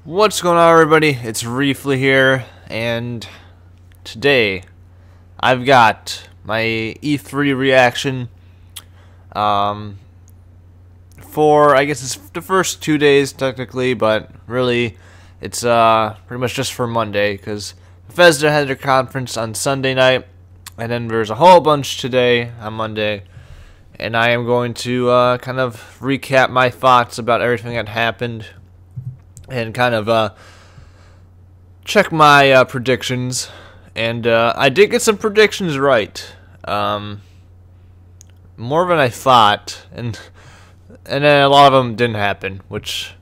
What's going on, everybody? It's Reefly here, and today I've got my E3 reaction for, I guess it's the first 2 days technically, but really it's pretty much just for Monday, because Bethesda had their conference on Sunday night, and then there's a whole bunch today on Monday, and I am going to kind of recap my thoughts about everything that happened and kind of check my predictions. And I did get some predictions right, more than I thought, and then a lot of them didn't happen, which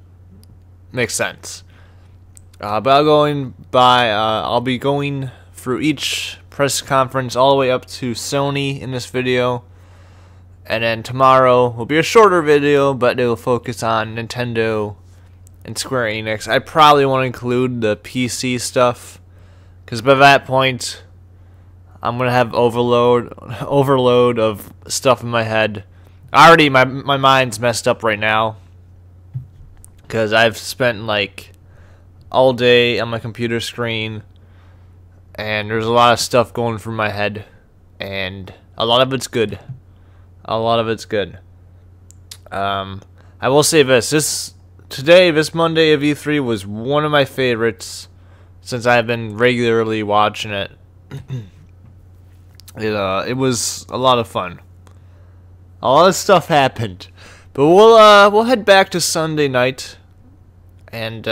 makes sense. But I'll be going through each press conference all the way up to Sony in this video, and then tomorrow will be a shorter video, but it will focus on Nintendo and Square Enix. I probably want to include the PC stuff, because by that point I'm gonna have overload of stuff in my head. Already my mind's messed up right now, because I've spent like all day on my computer screen, and there's a lot of stuff going through my head, and a lot of it's good. I will say this Monday of E3 was one of my favorites, since I've been regularly watching it. It was a lot of fun. A lot of stuff happened, but we'll head back to Sunday night, and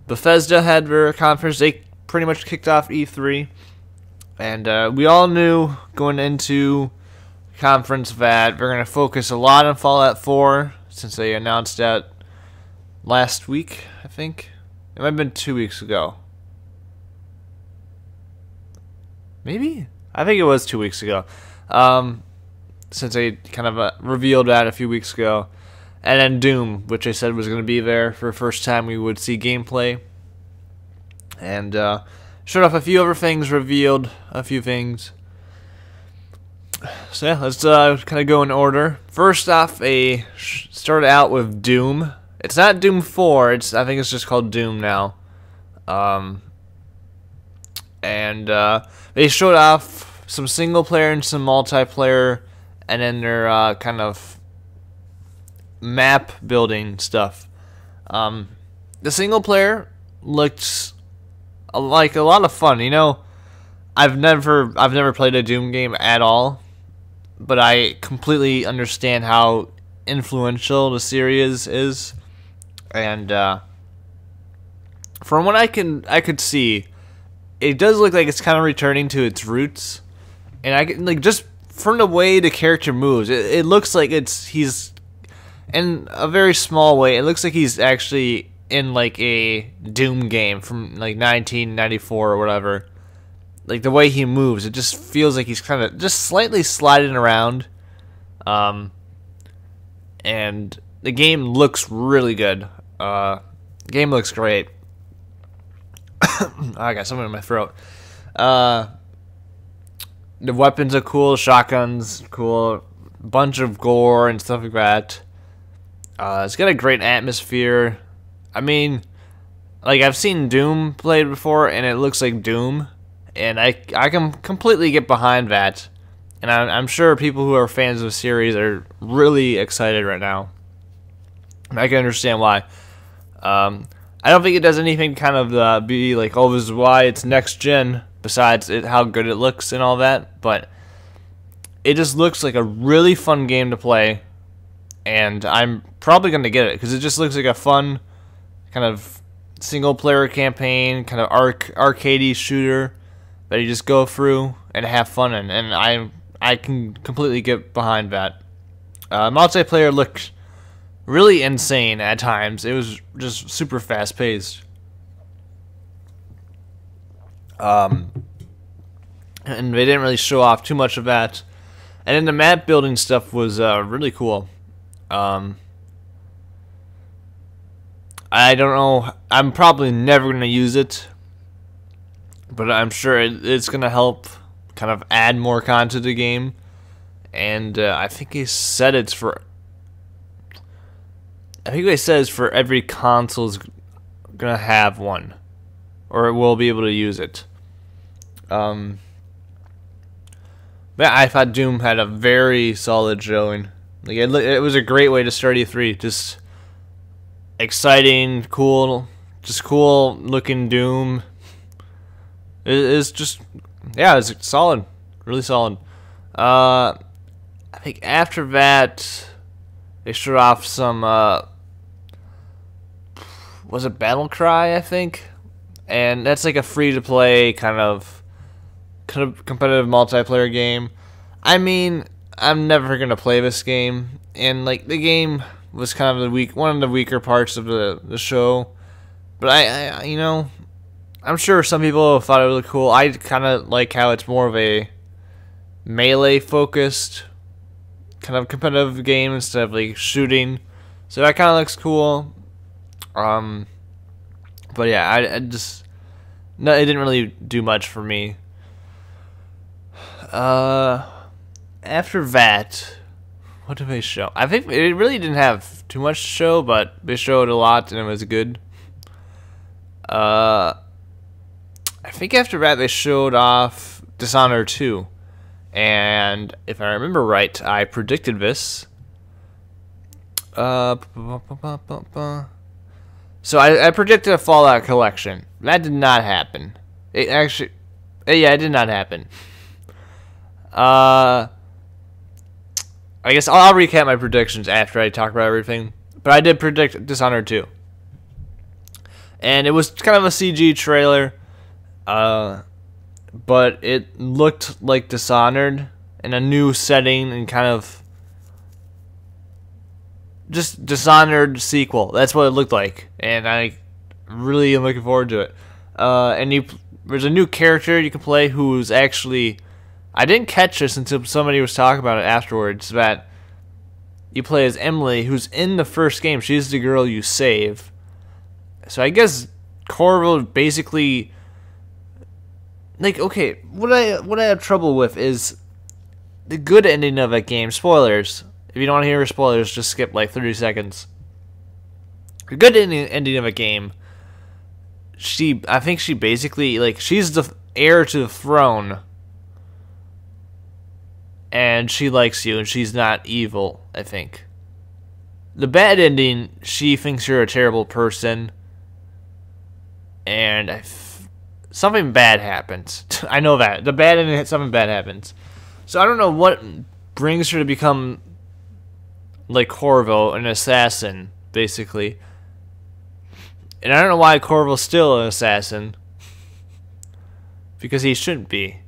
Bethesda had their conference. They pretty much kicked off E3, and we all knew going into conference that they're gonna focus a lot on Fallout 4, since they announced that last week, I think. It might have been 2 weeks ago. Maybe? I think it was 2 weeks ago. Since they kind of revealed that a few weeks ago. And then Doom, which they said was going to be there for the first time we would see gameplay. And showed off a few other things, revealed a few things. So yeah, let's kind of go in order. First off, started out with Doom. It's not Doom 4. I think it's just called Doom now. And they showed off some single player and some multiplayer, and then their kind of map building stuff. The single player looked like a lot of fun. You know, I've never played a Doom game at all, but I completely understand how influential the series is. And from what I could see, it does look like it's kind of returning to its roots. And I can, like, just from the way the character moves, it looks like he's in a very small way. It looks like he's actually in like a Doom game from like 1994 or whatever. Like the way he moves, it just feels like he's kind of just slightly sliding around. And the game looks really good. Game looks great. I got something in my throat. The weapons are cool. Shotguns cool. Bunch of gore and stuff like that. It's got a great atmosphere. I mean, like, I've seen Doom played before, and it looks like Doom, and I can completely get behind that. And I'm sure people who are fans of the series are really excited right now. I can understand why. I don't think it does anything to kind of be like, oh, this is why it's next gen, besides how good it looks and all that, but it just looks like a really fun game to play, and I'm probably going to get it, because it just looks like a fun kind of single-player campaign, kind of arcadey shooter that you just go through and have fun in, and I can completely get behind that. Multiplayer looked really insane at times. It was just super fast paced. And they didn't really show off too much of that. And then the map building stuff was really cool. I don't know. I'm probably never going to use it, but I'm sure it's going to help kind of add more content to the game. And I think he said it's for I think what it says for every console's gonna have one, or will be able to use it. But I thought Doom had a very solid showing. Like it was a great way to start E3. Just exciting, cool, just cool looking Doom. It's just, yeah, it's solid, really solid. I think after that, they showed off some, was it Battle Cry, I think? And that's like a free-to-play kind of competitive multiplayer game. I mean, I'm never going to play this game, and like the game was kind of one of the weaker parts of the show. But I you know, I'm sure some people thought it was cool. I kind of like how it's more of a melee-focused kind of competitive game instead of like shooting. So that kind of looks cool. But yeah, I just no, it didn't really do much for me. After that, what did they show? I think it really didn't have too much to show, but they showed a lot and it was good. I think after that they showed off Dishonored 2. And if I remember right, I predicted this. So I predicted a Fallout collection. That did not happen. It did not happen. I guess I'll recap my predictions after I talk about everything. But I did predict Dishonored 2. And it was kind of a CG trailer. But it looked like Dishonored in a new setting and kind of just Dishonored sequel. That's what it looked like. And I really am looking forward to it. And there's a new character you can play who's actually... I didn't catch this until somebody was talking about it afterwards, that you play as Emily, who's in the first game. She's the girl you save. So I guess Corvo basically, like, okay, what I have trouble with is the good ending of that game. Spoilers. If you don't want to hear spoilers, just skip like 30 seconds. The good ending of a game, I think she basically, like, she's the heir to the throne. And she likes you, and she's not evil, I think. The bad ending, she thinks you're a terrible person. And something bad happens. I know that. The bad ending, something bad happens. So I don't know what brings her to become like Corvo, an assassin, basically. And I don't know why Corvo's still an assassin. Because he shouldn't be.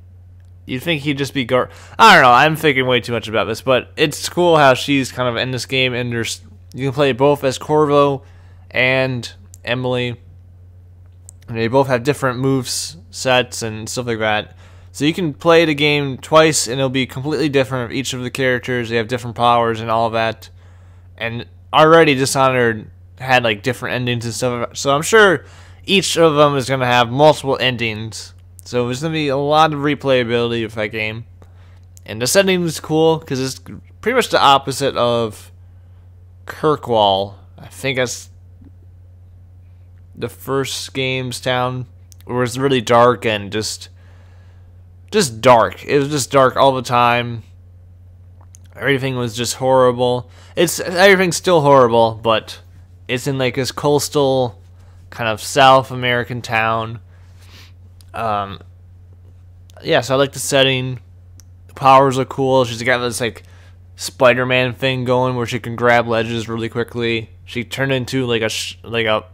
You'd think he'd just be I don't know, I'm thinking way too much about this, but it's cool how she's kind of in this game, and you can play both as Corvo and Emily. And they both have different moves sets and stuff like that. So you can play the game twice, and it'll be completely different of each of the characters. They have different powers and all of that. And already Dishonored had like different endings and stuff. So I'm sure each of them is going to have multiple endings. So there's going to be a lot of replayability with that game. And the setting is cool, because it's pretty much the opposite of Kirkwall. I think that's the first game's town, where it's really dark and just dark. It was just dark all the time. Everything was just horrible. Everything's still horrible, but it's in like this coastal kind of South American town. Yeah, so I like the setting. The powers are cool. She's got this like Spider-Man thing going where she can grab ledges really quickly. She turned into like a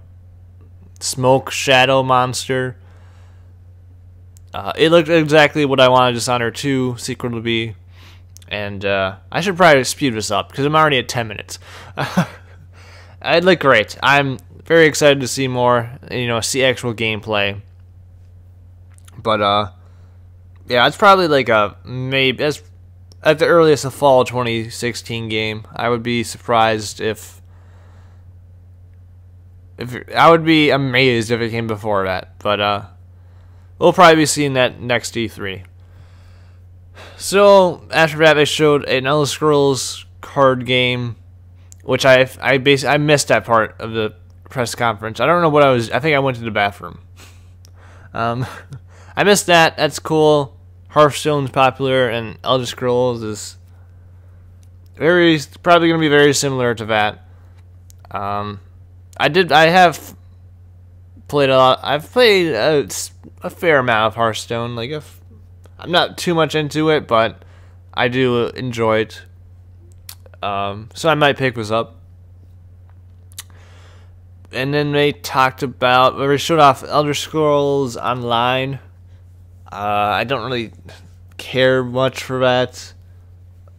smoke shadow monster. It looked exactly what I wanted Dishonored 2 sequel to be. And I should probably speed this up because I'm already at 10 minutes. It looked great. I'm very excited to see more, see actual gameplay. But yeah, it's probably like maybe at the earliest a fall 2016 game. I would be surprised if I would be amazed if it came before that. But we'll probably be seeing that next E3. So after that, they showed an Elder Scrolls card game, which I missed that part of the press conference. I don't know what I think I went to the bathroom. I missed that. That's cool. Hearthstone's popular, and Elder Scrolls is probably going to be very similar to that. I have played a lot. I've played a fair amount of Hearthstone. Like, I'm not too much into it, but I do enjoy it. So I might pick this up. And then they showed off Elder Scrolls Online. I don't really care much for that.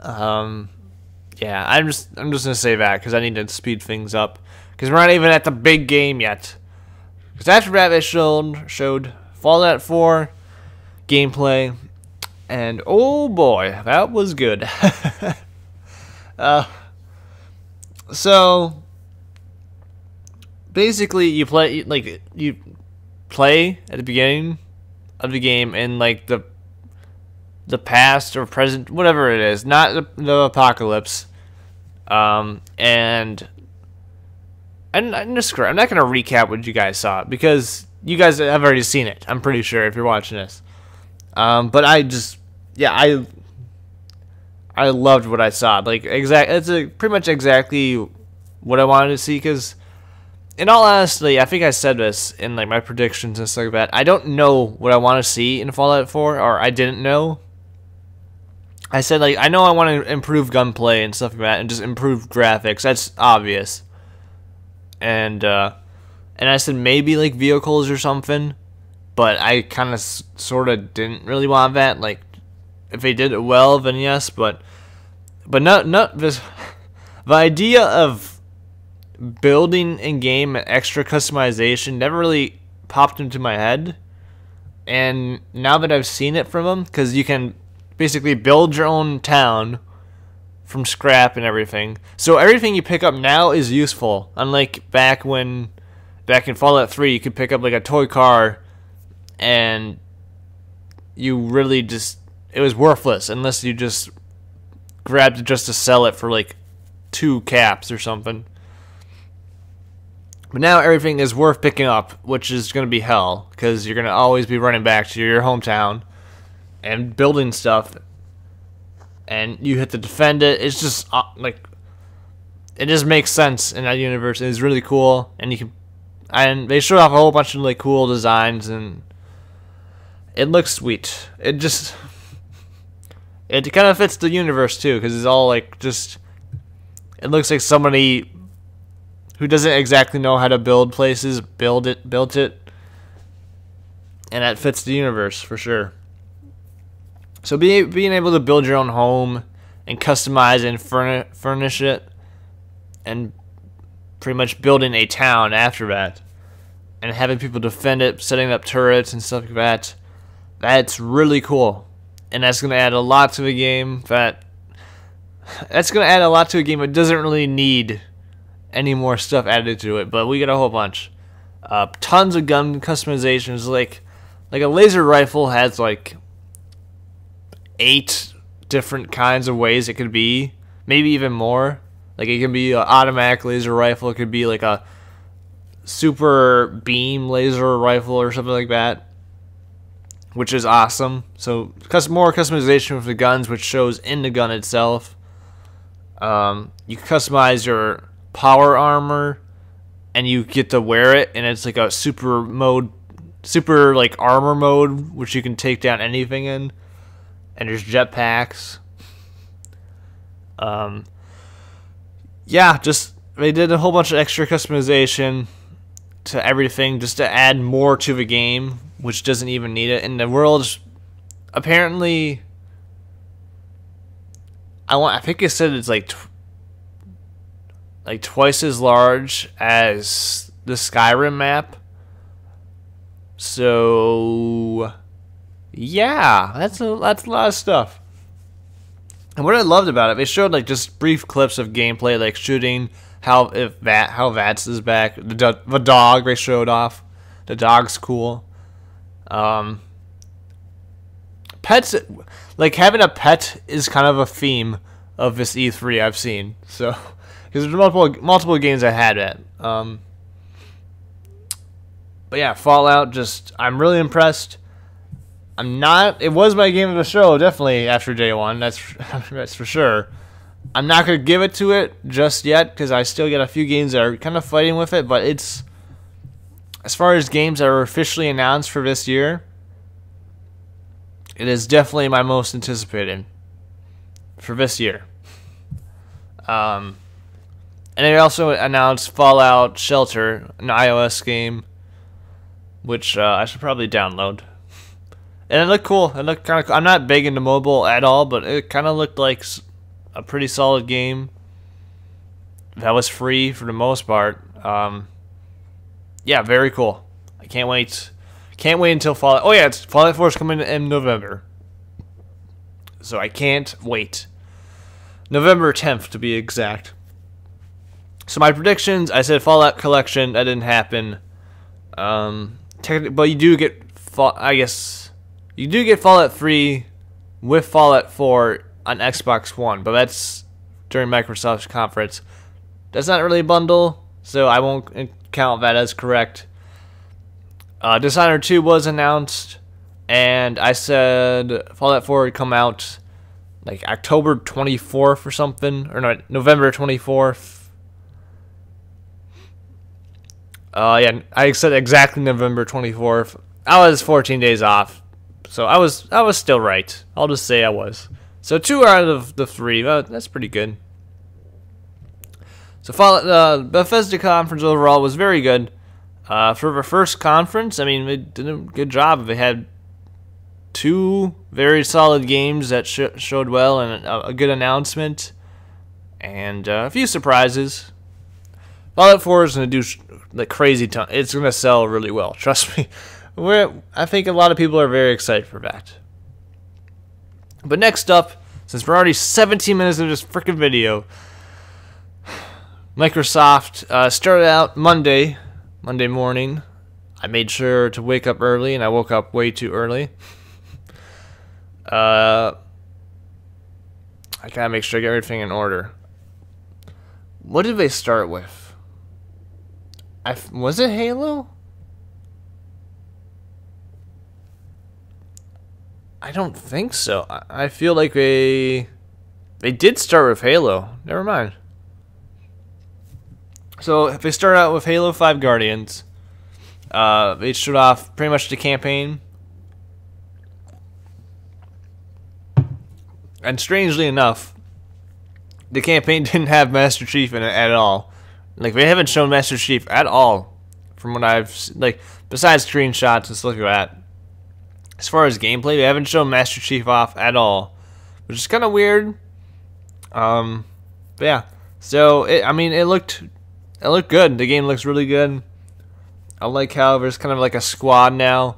Yeah, I'm just gonna say that because I need to speed things up because we're not even at the big game yet. Because after that, they showed Fallout 4 gameplay, and oh boy, that was good. So basically, you play at the beginning of the game in like the past or present, whatever it is, not the apocalypse. And I'm not gonna recap what you guys saw because you guys have already seen it. I'm pretty sure if you're watching this. But I loved what I saw. Like it's pretty much exactly what I wanted to see. Because, in all honesty, I think I said this in like my predictions and stuff like that. I don't know what I want to see in Fallout 4, or I didn't know. I said like I know I want to improve gunplay and stuff like that, and just improve graphics. That's obvious. And I said maybe like vehicles or something, but I kind of sort of didn't really want that. Like, if they did it well, then yes, but not this. The idea of building in game extra customization never really popped into my head, and now that I've seen it from them, because you can basically build your own town from scrap and everything, so everything you pick up now is useful, unlike back in Fallout 3 you could pick up like a toy car and you really just, it was worthless unless you just grabbed it just to sell it for like 2 caps or something. But now everything is worth picking up, which is going to be hell, because you're going to always be running back to your hometown and building stuff, and you have to defend it. It's just like, it just makes sense in that universe. It's really cool, and they showed off a whole bunch of like cool designs, and it looks sweet. It kind of fits the universe too, because it's all like it looks like somebody who doesn't exactly know how to build places built it, and that fits the universe for sure. So being able to build your own home and customize and furnish it, and pretty much building a town after that, and having people defend it, setting up turrets and stuff like that, that's really cool. And that's going to add a lot to the game that doesn't really need any more stuff added to it, but we get a whole bunch. Tons of gun customizations, like a laser rifle has like 8 different kinds of ways it could be, maybe even more. Like, it can be an automatic laser rifle, it could be like a super beam laser rifle or something like that, which is awesome. So more customization with the guns, which shows in the gun itself. You customize your power armor, and you get to wear it, and it's like a super like armor mode, which you can take down anything in. And there's jetpacks. Just they did a whole bunch of extra customization to everything just to add more to the game, which doesn't even need it. And the world's apparently, I think it said it's like twice as large as the Skyrim map. So yeah, that's a lot of stuff. And what I loved about it, they showed like just brief clips of gameplay, like shooting, how Vats is back, the dog they showed off. The dog's cool. Pets, like having a pet is kind of a theme of this E3 I've seen. So, because there's multiple games I had at. But yeah, Fallout, I'm really impressed. It was my game of the show, definitely, after day one, that's for sure. I'm not going to give it to it just yet, because I still get a few games that are kind of fighting with it, but it's, as far as games that are officially announced for this year, it is definitely my most anticipated for this year. And they also announced Fallout Shelter, an iOS game, which I should probably download. And it looked cool. It looked kind of cool. I'm not big into mobile at all, but it kind of looked like a pretty solid game that was free for the most part. Yeah, very cool. I can't wait. Can't wait until Fallout. Oh yeah, Fallout 4 is coming in November, so I can't wait. November 10th to be exact. So my predictions, I said Fallout Collection. That didn't happen. But you do get, I guess, you do get Fallout 3 with Fallout 4 on Xbox One, but that's during Microsoft's conference. That's not really a bundle, so I won't count that as correct. Dishonored 2 was announced, and I said Fallout 4 would come out like October 24th or something, or no, November 24th. Yeah, I said exactly November 24th. I was 14 days off, so I was still right. I'll just say I was. So 2 out of the 3, that's pretty good. So the Bethesda conference overall was very good. For the first conference, I mean, they did a good job. They had 2 very solid games that showed well, and a good announcement, and a few surprises. Fallout 4 is going to do like crazy ton. It's going to sell really well. Trust me. I think a lot of people are very excited for that. But next up, since we're already 17 minutes into this freaking video, Microsoft started out Monday morning. I made sure to wake up early, and I woke up way too early. I gotta make sure I get everything in order. What did they start with? Was it Halo? I don't think so. I feel like they did start with Halo. Never mind. So if they start out with Halo 5 Guardians, they showed off pretty much the campaign. And strangely enough, the campaign didn't have Master Chief in it at all. Like, they haven't shown Master Chief at all from what I've, like, besides screenshots and stuff like that. As far as gameplay, they haven't shown Master Chief off at all, which is kind of weird. But yeah. So it looked good. The game looks really good. I like how there's kind of like a squad now.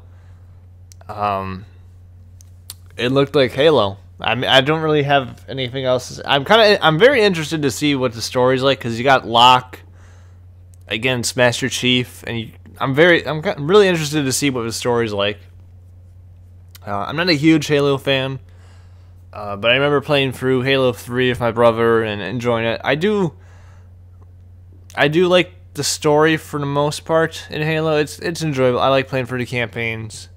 It looked like Halo. I don't really have anything else. I'm very interested to see what the story's like, because you got Locke against Master Chief, and I'm really interested to see what the story's like. I'm not a huge Halo fan, but I remember playing through Halo 3 with my brother and enjoying it. I do like the story for the most part in Halo. It's enjoyable. I like playing through the campaigns.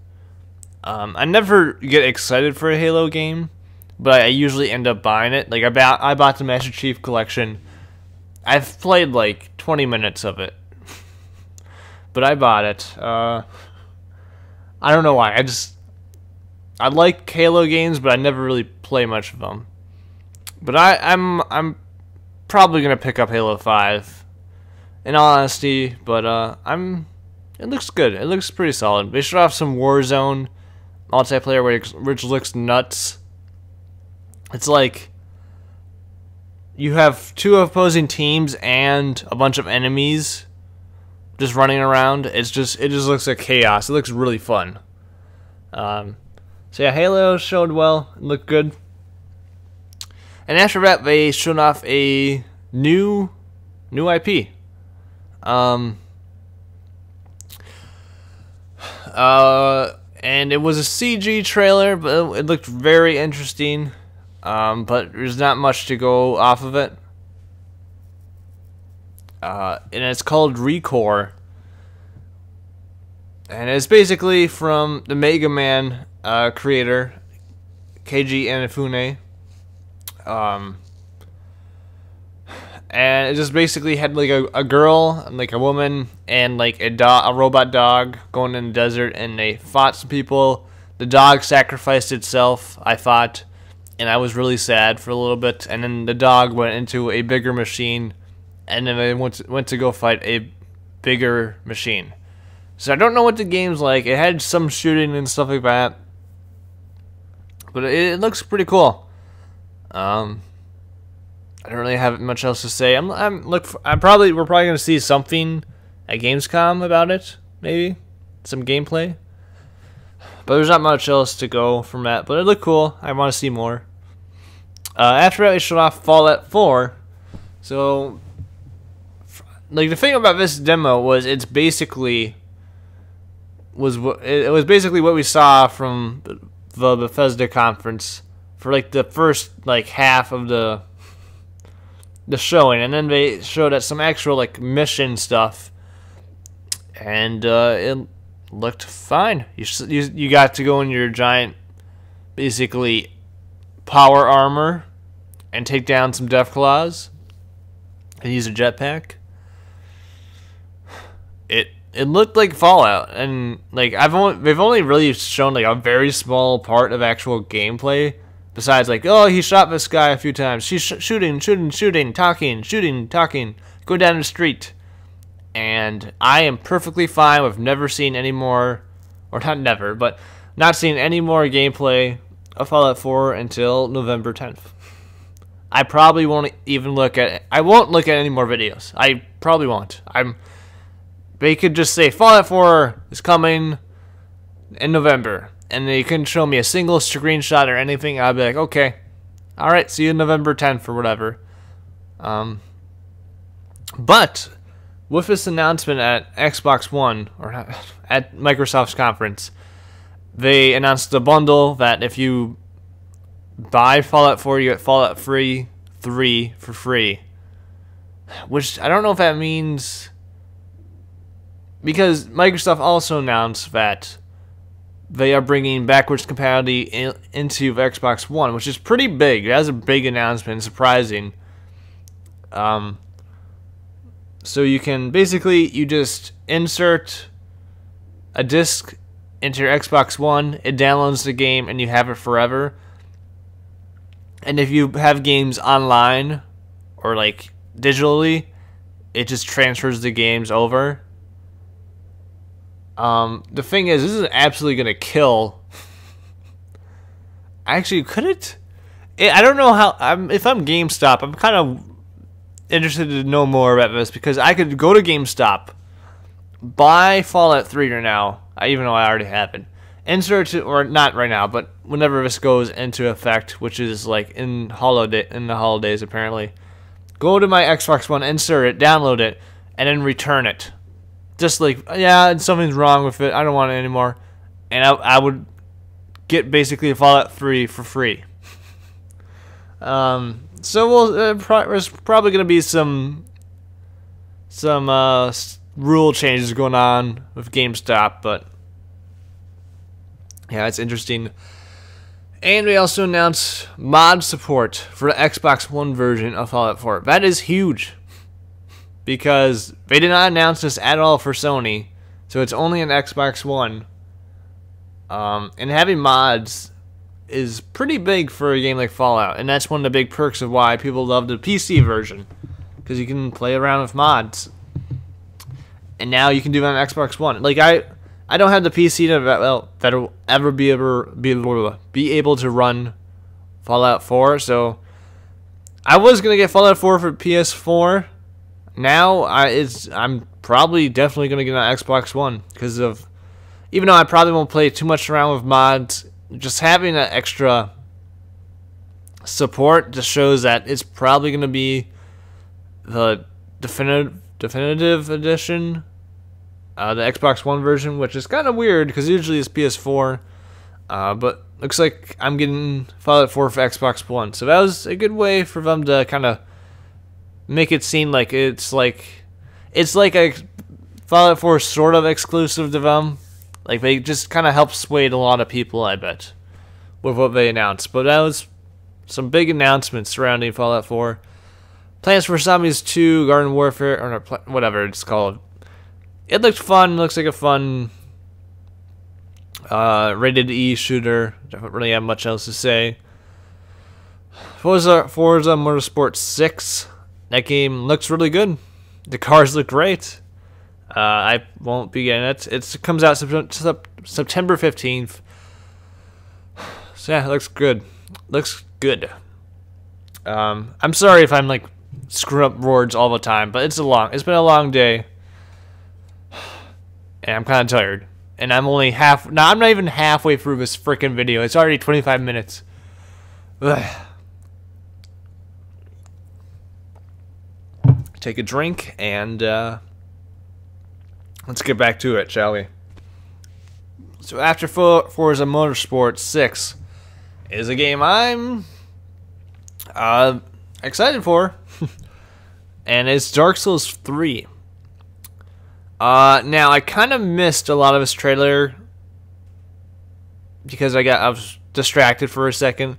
I never get excited for a Halo game, but I usually end up buying it. Like, I bought the Master Chief Collection. I've played like 20 minutes of it, but I bought it. I don't know why. I like Halo games, but I never really play much of them. But I'm probably gonna pick up Halo 5, in all honesty. But it looks good. It looks pretty solid. They showed off some Warzone multiplayer, which looks nuts. It's like you have 2 opposing teams and a bunch of enemies just running around. It just looks like chaos. It looks really fun. So yeah, Halo showed well. It looked good. And after that, they showed off a new IP. And it was a CG trailer, but it looked very interesting. But there's not much to go off of it. And it's called Recore. And it's basically from the Mega Man creator, Keiji Inafune. And it just basically had like a girl and like a woman and like a robot dog going in the desert, and they fought some people. The dog sacrificed itself, I thought, and I was really sad for a little bit. And then the dog went into a bigger machine, and then they went to go fight a bigger machine. So I don't know what the game's like. It had some shooting and stuff like that, but it looks pretty cool. I don't really have much else to say. We're probably gonna see something at Gamescom about it, maybe some gameplay. But there's not much else to go from that. But it looked cool. I want to see more. After that, we showed off Fallout 4. So, like, the thing about this demo was it was basically what we saw from the Bethesda conference for like the first like half of the showing, and then they showed us some actual like mission stuff, and it looked fine. You got to go in your giant, basically, power armor and take down some Deathclaws and use a jetpack. It looked like Fallout, and like they've only really shown like a very small part of actual gameplay. Besides, like, oh, he shot this guy a few times. She's shooting, talking, go down the street. And I am perfectly fine with never seeing any more, or not never, but not seeing any more gameplay of Fallout 4 until November 10th. I probably won't even look at it. I won't look at any more videos. I probably won't. They could just say Fallout 4 is coming in November, and they couldn't show me a single screenshot or anything. I'd be like, okay, all right, see you November 10th or whatever. But with this announcement at Xbox One, or at Microsoft's conference, they announced a bundle that if you buy Fallout 4, you get Fallout 3 for free. Which I don't know if that means, because Microsoft also announced that they are bringing backwards compatibility into Xbox One, which is pretty big. That's a big announcement, surprising. So you can basically, you just insert a disc into your Xbox One, it downloads the game, and you have it forever. And if you have games online or like digitally, it just transfers the games over. The thing is, this is absolutely gonna kill. Actually, could it? I don't know how. If I'm GameStop, I'm kind of interested to know more about this, because I could go to GameStop, buy Fallout 3 right now, even though I already have it, insert it, or not right now, but whenever this goes into effect, which is like in the holidays apparently. Go to my Xbox One, insert it, download it, and then return it. Just like, yeah, something's wrong with it, I don't want it anymore. And I would get basically Fallout 3 for free. So there's probably going to be some rule changes going on with GameStop, but yeah, it's interesting. And we also announced mod support for the Xbox One version of Fallout 4. That is huge, because they did not announce this at all for Sony, so it's only an Xbox One. And having mods is pretty big for a game like Fallout, and that's one of the big perks of why people love the PC version, because you can play around with mods. And now you can do it on Xbox One. Like, I don't have the PC that'll ever be able to run Fallout 4, so I was gonna get Fallout 4 for PS4. Now I'm probably definitely gonna get it on Xbox One, because of, even though I probably won't play too much around with mods, just having that extra support just shows that it's probably gonna be the definitive edition. The Xbox One version, which is kind of weird because usually it's PS4, but looks like I'm getting Fallout 4 for Xbox One, so that was a good way for them to kind of make it seem like it's like a Fallout 4 sort of exclusive to them, Like, they just kind of helped sway a lot of people, I bet, with what they announced. But that was some big announcements surrounding Fallout 4. Plants vs. Zombies 2, Garden Warfare, or no, whatever it's called. It looked fun. Looks like a fun rated E shooter. Don't really have much else to say. Forza Motorsport 6. That game looks really good. The cars look great. I won't be getting it. It comes out September 15th. So yeah, it looks good. Looks good. I'm sorry if I'm like screwing up words all the time, but it's been a long day. And I'm kind of tired. And I'm not even halfway through this freaking video. It's already 25 minutes. Ugh. Take a drink and let's get back to it, shall we? So after Forza Motorsport 6 is a game I'm excited for, and it's Dark Souls 3. Now I kind of missed a lot of this trailer because I was distracted for a second,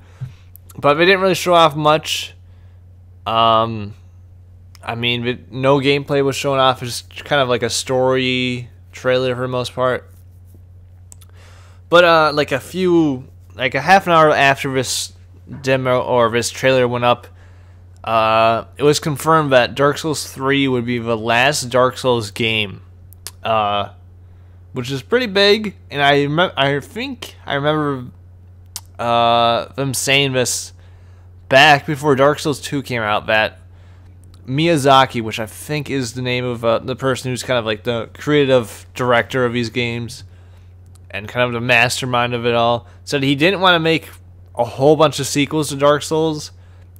but they didn't really show off much. I mean, no gameplay was shown off. It's just kind of like a story trailer for the most part. But like a half an hour after this demo or this trailer went up, it was confirmed that Dark Souls 3 would be the last Dark Souls game, which is pretty big. And I think I remember them saying this back before Dark Souls 2 came out, that Miyazaki, which I think is the name of the person who's kind of like the creative director of these games and kind of the mastermind of it all, said he didn't want to make a whole bunch of sequels to Dark Souls,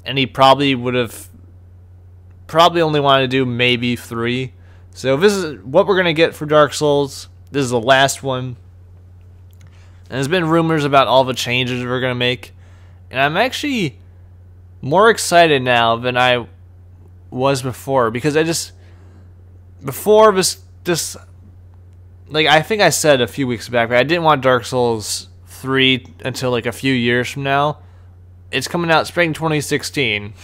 and he probably only wanted to do maybe 3. So this is what we're going to get for Dark Souls. This is the last one. And there's been rumors about all the changes we're going to make, and I'm actually more excited now than I was before, because before this like, I think I said a few weeks back, but I didn't want Dark Souls 3 until like a few years from now. It's coming out spring 2016,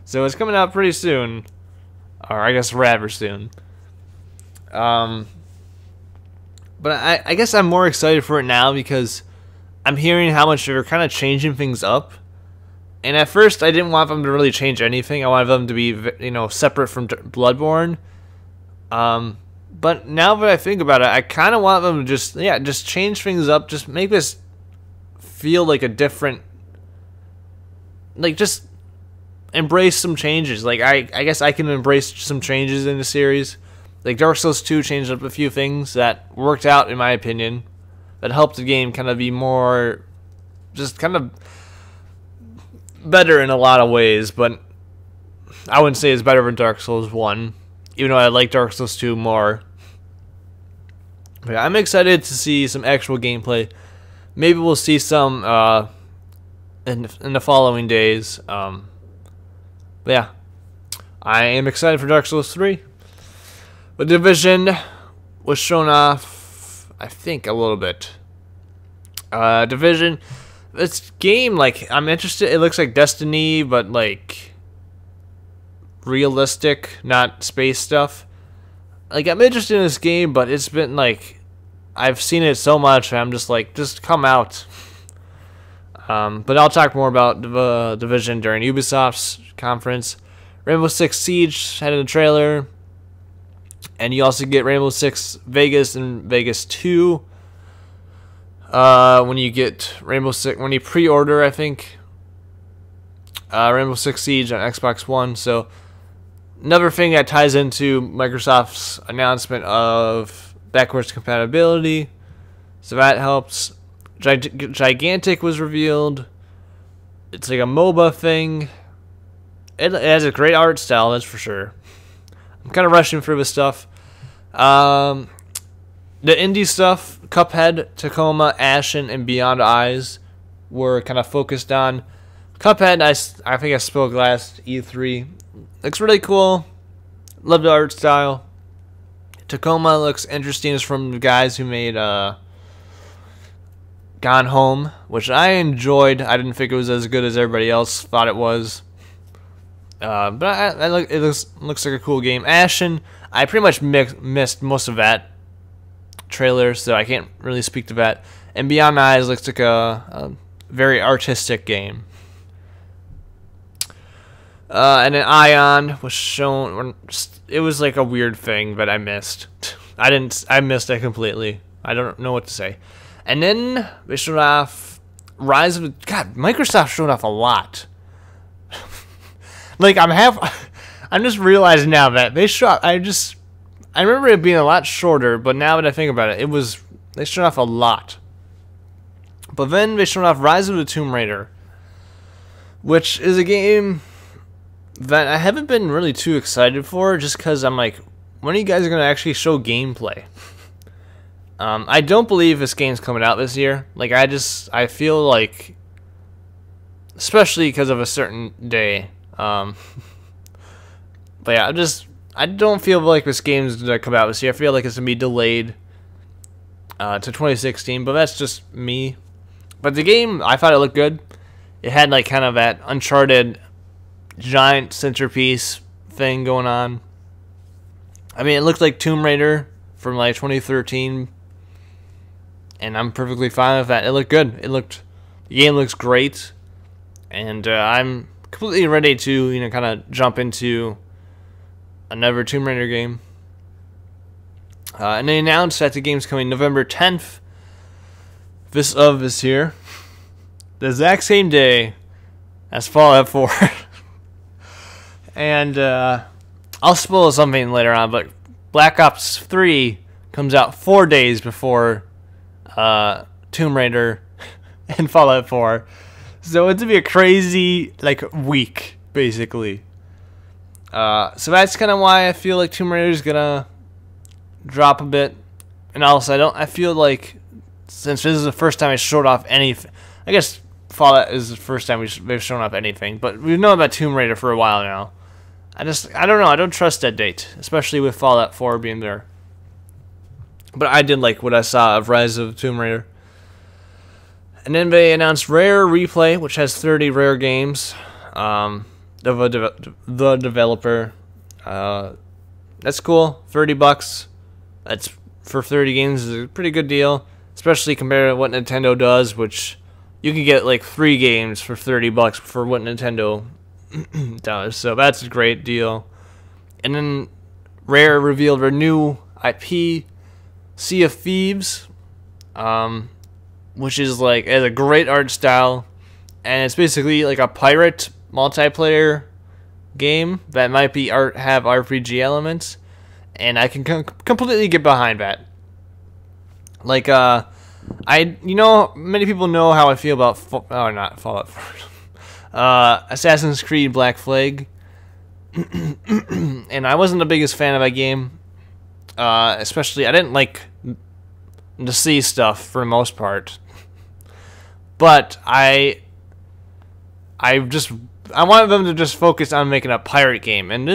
so it's coming out pretty soon, or I guess rather soon. But I guess I'm more excited for it now because I'm hearing how much they're kind of changing things up. And at first, I didn't want them to really change anything. I wanted them to be, separate from Bloodborne. But now that I think about it, I kind of want them to just change things up. Just make this feel like a different, like, just embrace some changes. Like, I guess I can embrace some changes in the series. Like, Dark Souls 2 changed up a few things that worked out, in my opinion, that helped the game kind of be more, just kind of better in a lot of ways, but I wouldn't say it's better than Dark Souls 1, even though I like Dark Souls 2 more. But I'm excited to see some actual gameplay. Maybe we'll see some in the following days. But yeah, I am excited for Dark Souls 3. The Division was shown off, I think, a little bit. Division, this game, like, I'm interested. It looks like Destiny, but like realistic, not space stuff. Like, I'm interested in this game, but it's been like, I've seen it so much, and I'm just like, just come out. But I'll talk more about the Division during Ubisoft's conference. Rainbow Six Siege had a trailer, and you also get Rainbow Six Vegas and Vegas 2. When you get when you pre-order, I think, Rainbow Six Siege on Xbox One. So another thing that ties into Microsoft's announcement of backwards compatibility, so that helps. Gigantic was revealed. It's like a MOBA thing. It has a great art style, that's for sure. I'm kind of rushing through this stuff. The indie stuff, Cuphead, Tacoma, Ashen, and Beyond Eyes were kind of focused on. Cuphead, I think I spoke last E3. Looks really cool. Love the art style. Tacoma looks interesting. It's from the guys who made Gone Home, which I enjoyed. I didn't think it was as good as everybody else thought it was. But it looks like a cool game. Ashen, I pretty much missed most of that trailer, so I can't really speak to that. And Beyond Eyes looks like a very artistic game. And then Ion was shown. It was like a weird thing that I missed. I missed it completely. I don't know what to say. And then they showed off Rise of... God, Microsoft showed off a lot. Like, I'm just realizing now that they shot... I remember it being a lot shorter, but now that I think about it, they showed off a lot. But then they showed off Rise of the Tomb Raider, which is a game that I haven't been really too excited for, just because I'm like, when are you guys going to actually show gameplay? I don't believe this game's coming out this year. Like, I feel like, especially because of a certain day. But yeah, I don't feel like this game's going to come out this year. I feel like it's going to be delayed to 2016, but that's just me. But the game, I thought it looked good. It had like kind of that Uncharted giant centerpiece thing going on. I mean, it looked like Tomb Raider from like 2013. And I'm perfectly fine with that. It looked good. The game looks great, and I'm completely ready to kind of jump into another Tomb Raider game. And they announced that the game's coming November 10th. This year, the exact same day as Fallout 4. And I'll spoil something later on, but Black Ops 3 comes out 4 days before Tomb Raider and Fallout 4, so it's gonna be a crazy week basically. So that's kind of why I feel like Tomb Raider is gonna drop a bit, and also I feel like since this is the first time I showed off anything, I guess Fallout is the first time they've shown off anything, but we've known about Tomb Raider for a while now. I don't know, I don't trust that date, especially with Fallout 4 being there. But I did like what I saw of Rise of Tomb Raider. And then they announced Rare Replay, which has 30 Rare games. The developer. That's cool. $30. That's for 30 games is a pretty good deal, especially compared to what Nintendo does, which you can get like 3 games for $30 for what Nintendo does. So that's a great deal. And then Rare revealed their new IP, Sea of Thieves, which is like has a great art style, and it's basically like a pirate multiplayer game that might be have RPG elements, and I can completely get behind that. Like many people know how I feel about not Fallout 4, Assassin's Creed Black Flag, and I wasn't the biggest fan of that game. Especially, I didn't like the sea stuff for the most part, but I wanted them to just focus on making a pirate game, and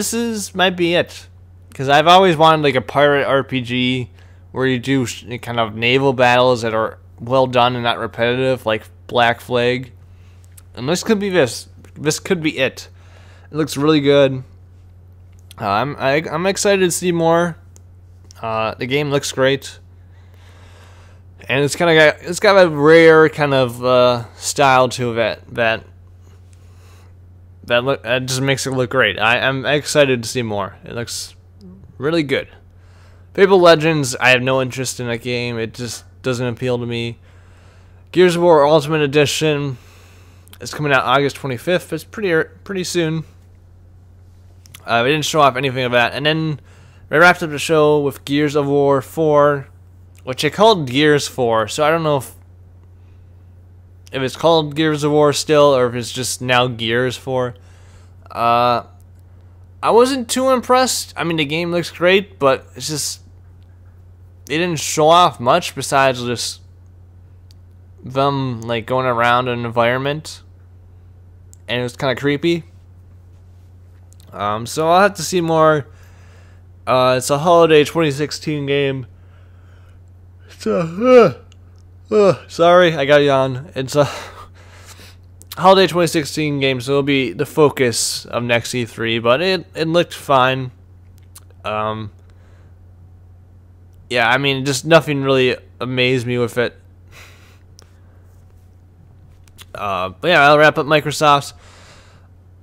might be it, because I've always wanted like a pirate RPG where you do kind of naval battles that are well done and not repetitive, like Black Flag, and this could be this. This could be it. It looks really good. I'm excited to see more. The game looks great, and it's got a Rare kind of style to it that just makes it look great. I'm excited to see more. It looks really good. Fable Legends, I have no interest in that game. It just doesn't appeal to me. Gears of War Ultimate Edition is coming out August 25th. It's pretty soon. We didn't show off anything of that, and then they wrapped up the show with Gears of War 4, which they called Gears 4, so I don't know if it's called Gears of War still, or if it's just now Gears 4. I wasn't too impressed. I mean, the game looks great, but it's just, they didn't show off much besides just them, like, going around an environment, and it was kind of creepy. So I'll have to see more It's a holiday 2016 game. It's sorry, I got a yawn. It's a holiday 2016 game, so it'll be the focus of next E3. But it looked fine. Yeah, I mean, just nothing really amazed me with it. But yeah, I'll wrap up Microsoft.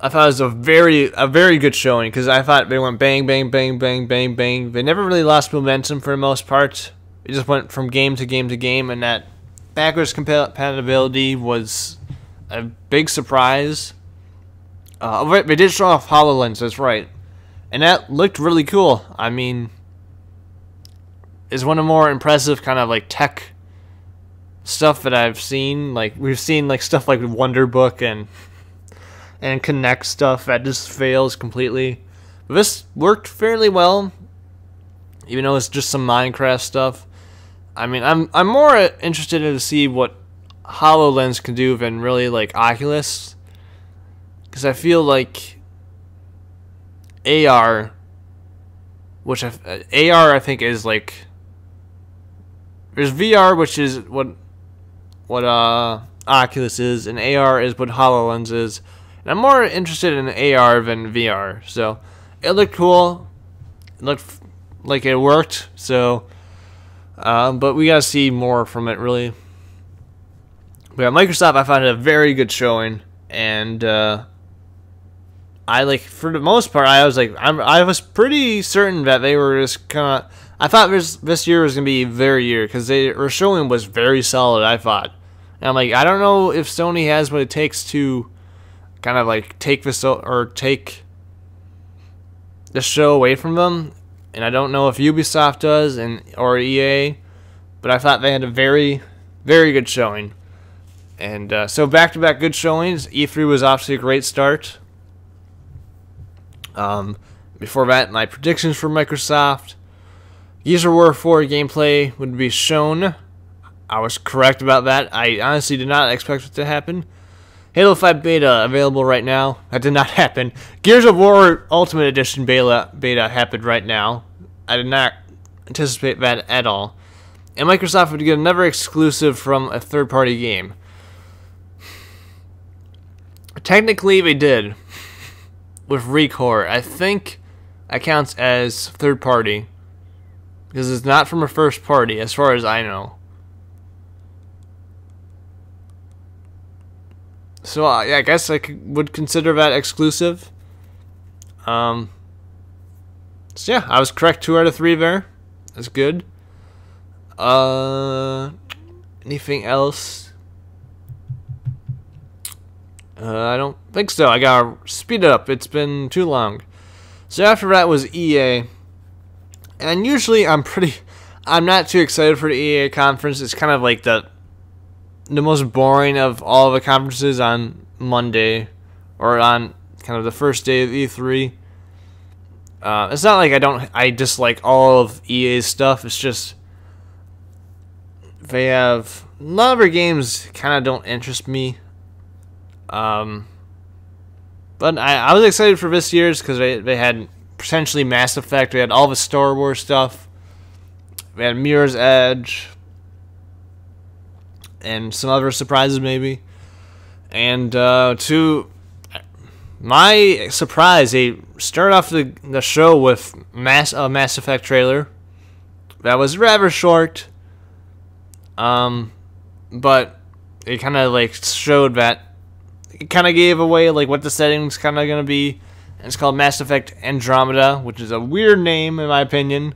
I thought it was a very good showing because I thought they went bang, bang, bang, bang, bang, bang. They never really lost momentum for the most part. It just went from game to game to game, and that backwards compatibility was a big surprise. They did show off HoloLens, that's right, and that looked really cool. I mean, it's one of the more impressive kind of like tech stuff that I've seen. Like we've seen like stuff like Wonderbook and Kinect stuff that just fails completely. But this worked fairly well, even though it's just some Minecraft stuff. I mean, I'm more interested to see what HoloLens can do than really like Oculus, because I feel like AR, AR I think is like, there's VR, which is what Oculus is, and AR is what HoloLens is. And I'm more interested in AR than VR. So it looked cool. It looked like it worked. So, but we gotta see more from it, really. But yeah, Microsoft, I found it a very good showing, and I like, for the most part, I was pretty certain that they were just kind of. I thought this year was gonna be their year because their showing was very solid. I thought, and I'm like, I don't know if Sony has what it takes to kind of like take this or take the show away from them, and I don't know if Ubisoft does or EA, but I thought they had a very good showing, and so back-to-back good showings. E3 was obviously a great start. Before that, my predictions for Microsoft: Gears of War 4 gameplay would be shown. I was correct about that. I honestly did not expect it to happen. Halo 5 beta available right now. That did not happen. Gears of War Ultimate Edition beta happened right now. I did not anticipate that at all. And Microsoft would get another exclusive from a third-party game. Technically, they did. With ReCore. I think that counts as third-party, because it's not from a first party, as far as I know. So yeah, I guess I would consider that exclusive. So yeah, I was correct 2 out of 3 there. That's good. Anything else? I don't think so. I gotta speed it up. It's been too long. So after that was EA. And usually I'm not too excited for the EA conference. It's kind of like the most boring of all the conferences on Monday, or on kind of the first day of E3. It's not like I dislike all of EA's stuff. It's just they have a lot of their games kind of don't interest me. But I was excited for this year's because they had potentially Mass Effect. They had all the Star Wars stuff. They had Mirror's Edge. And some other surprises, maybe. And to my surprise, they started off the show with Mass Effect trailer. That was rather short. But it kind of like showed that it kind of gave away like what the setting's kind of gonna be. And it's called Mass Effect Andromeda, which is a weird name in my opinion.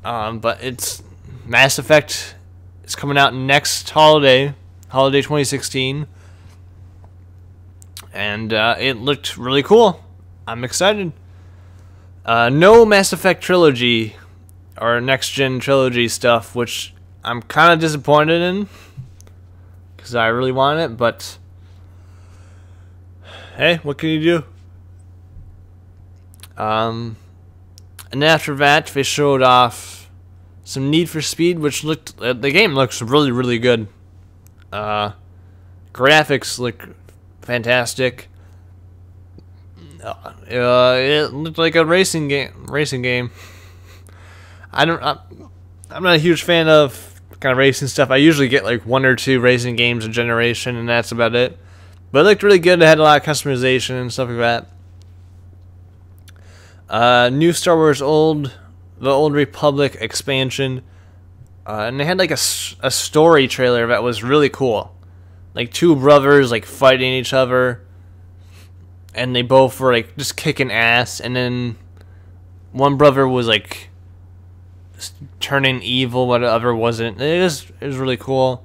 But it's Mass Effect. It's coming out next holiday 2016, and it looked really cool. I'm excited. No Mass Effect trilogy or next gen trilogy stuff, which I'm kind of disappointed in because I really want it. But hey, what can you do? And after that, they showed off some Need for Speed, which looked, the game looks really good. Graphics look fantastic. It looked like a racing game. I'm not a huge fan of kind of racing stuff. I usually get like one or two racing games a generation, and that's about it. But it looked really good. It had a lot of customization and stuff like that. New Star Wars the Old Republic expansion, and they had like a story trailer that was really cool. Like two brothers like fighting each other, and they both were like just kicking ass, and then one brother was like turning evil, but the other wasn't. It was really cool.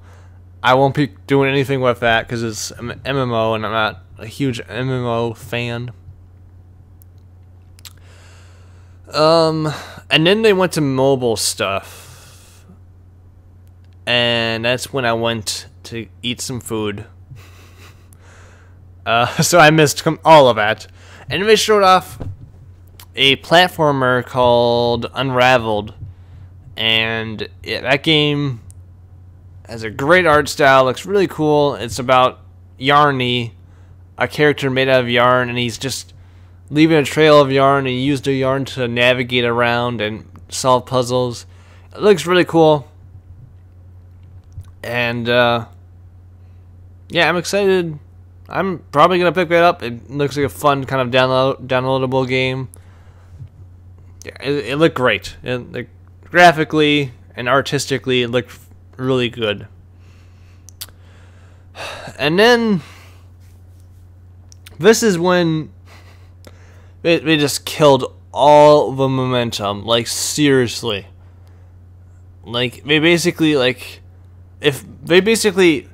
I won't be doing anything with that because it's an MMO, and I'm not a huge MMO fan. And then they went to mobile stuff, and that's when I went to eat some food. So I missed all of that. And they showed off a platformer called Unraveled, and that game has a great art style, looks really cool. It's about Yarny, a character made out of yarn, and he's just leaving a trail of yarn, and he used the yarn to navigate around and solve puzzles. It looks really cool. And, yeah, I'm excited. I'm probably going to pick that up. It looks like a fun kind of downloadable game. Yeah, it looked great. Graphically and artistically, it looked really good. And then, this is when they just killed all the momentum. Like, seriously. Like, they basically, if they basically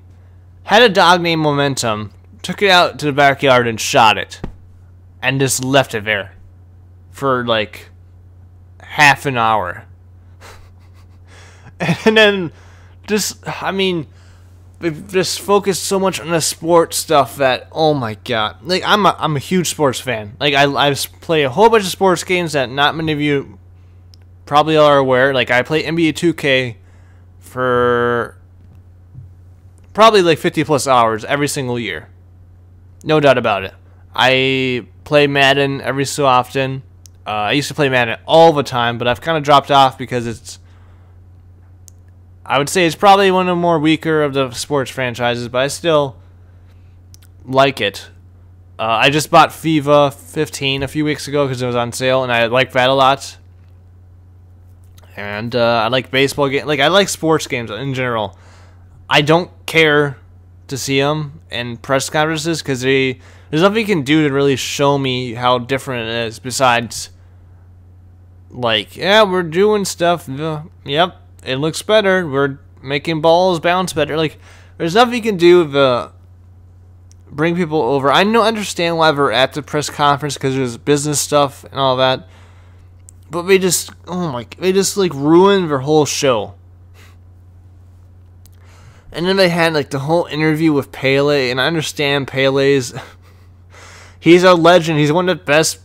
had a dog named Momentum, took it out to the backyard and shot it, and just left it there for, like, half an hour. And then, they've just focused so much on the sports stuff that, oh my god. Like, I'm a huge sports fan. Like, I play a whole bunch of sports games that not many of you probably are aware. Like, I play NBA 2K for probably like 50 plus hours every single year. No doubt about it. I play Madden every so often. I used to play Madden all the time, but I've kind of dropped off because I would say it's probably one of the more weaker of the sports franchises, but I still like it. I just bought FIFA 15 a few weeks ago because it was on sale, and I like that a lot. And I like baseball games. Like, I like sports games in general. I don't care to see them in press conferences because there's nothing you can do to really show me how different it is besides, like, yeah, we're doing stuff. Yep, it looks better. We're making balls bounce better. Like, there's nothing you can do to bring people over. I understand why we're at the press conference because there's business stuff and all that. But they just, like, ruined their whole show. And then they had, like, the whole interview with Pele, and I understand Pele's, he's a legend. He's one of the best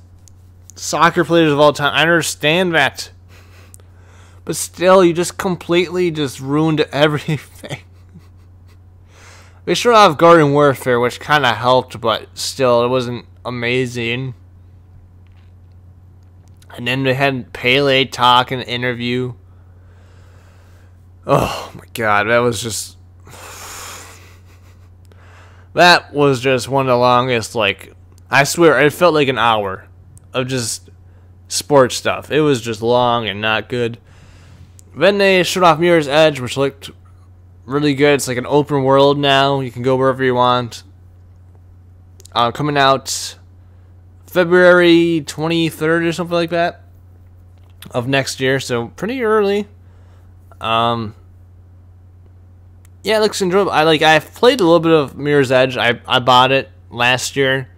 soccer players of all time. I understand that. But still, you just completely just ruined everything. They showed off Garden Warfare, which kind of helped, but still, it wasn't amazing. And then they had Pele talk in an interview. Oh my god, that was just one of the longest, like, I swear, it felt like an hour of just sports stuff. It was just long and not good. Then they showed off Mirror's Edge, which looked really good. It's like an open world now. You can go wherever you want. Coming out February 23rd or something like that of next year, so pretty early. Yeah, it looks enjoyable. I've played a little bit of Mirror's Edge. I bought it last year,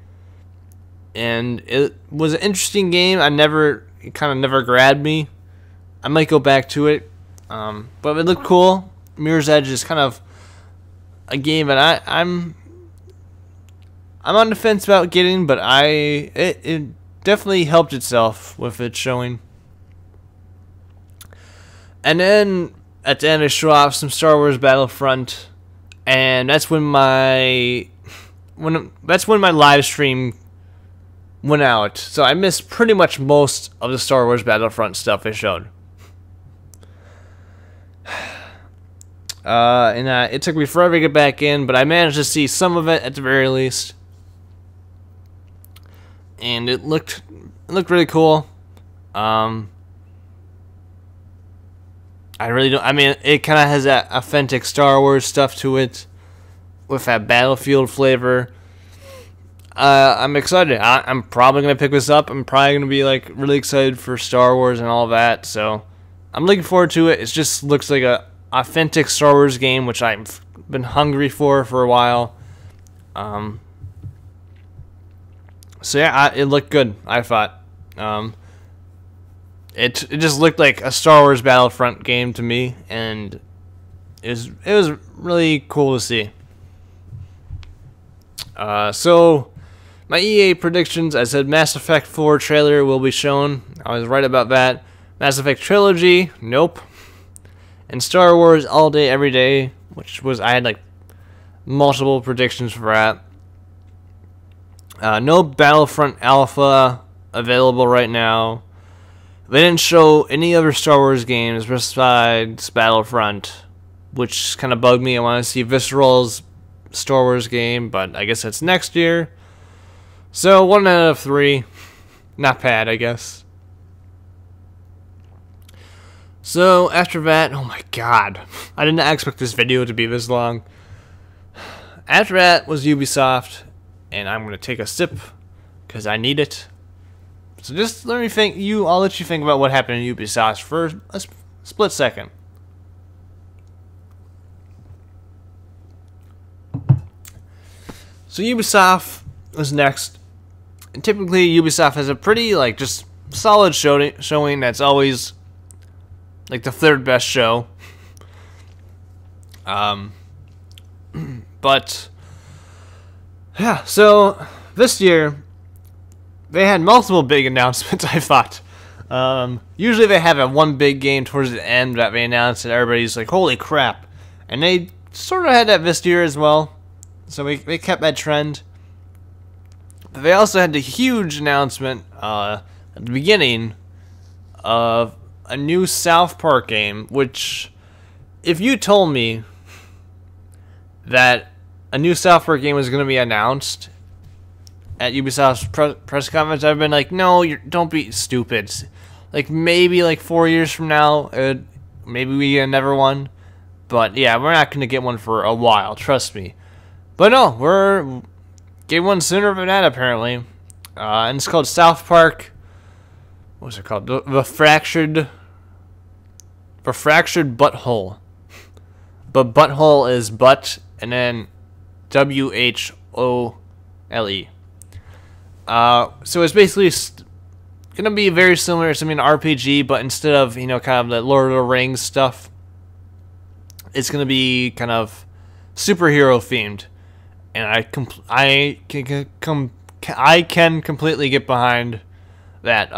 and it was an interesting game. It kind of never grabbed me. I might go back to it, but it looked cool. Mirror's Edge is kind of a game that I'm on the fence about getting, but it definitely helped itself with its showing. And then at the end, they show off some Star Wars Battlefront, and that's when my live stream went out, so I missed pretty much most of the Star Wars Battlefront stuff they showed. And it took me forever to get back in, but I managed to see some of it at the very least, and it looked really cool. I really don't. I mean, it kind of has that authentic Star Wars stuff to it, with that Battlefield flavor. I'm excited. I'm probably gonna pick this up. I'm probably gonna be like really excited for Star Wars and all that. So I'm looking forward to it. It just looks like a authentic Star Wars game, which I've been hungry for a while. So yeah, it looked good, I thought. It just looked like a Star Wars Battlefront game to me, and it was really cool to see. So my EA predictions, I said Mass Effect 4 trailer will be shown. I was right about that. Mass Effect Trilogy, nope. And Star Wars All Day Every Day, which was, I had like multiple predictions for that. No Battlefront Alpha available right now. They didn't show any other Star Wars games besides Battlefront, which kind of bugged me. I want to see Visceral's Star Wars game, but I guess that's next year. So 1 out of 3, not bad, I guess. So after that, oh my god, I did not expect this video to be this long. After that was Ubisoft, and I'm gonna take a sip because I need it. So just let me think. I'll let you think about what happened in Ubisoft for a split second. So Ubisoft was next, and typically Ubisoft has a pretty like just solid showing that's always like the third best show. But yeah, so this year they had multiple big announcements, I thought. Usually they have one big game towards the end that they announce and everybody's like, holy crap. And they sort of had that this year as well. So they kept that trend. But they also had the huge announcement at the beginning of a new South Park game, which, if you told me that a new South Park game was going to be announced at Ubisoft's press conference, I've been like, no, don't be stupid. Like, maybe like 4 years from now, maybe we get another one. But yeah, we're not going to get one for a while, trust me. But no, we're getting one sooner than that, apparently. And it's called South Park. What's it called? The Fractured Butthole. But butthole is butt, and then WHOLE. So it's basically gonna be very similar to something RPG, but instead of kind of the Lord of the Rings stuff, it's gonna be kind of superhero themed, and I can completely get behind that.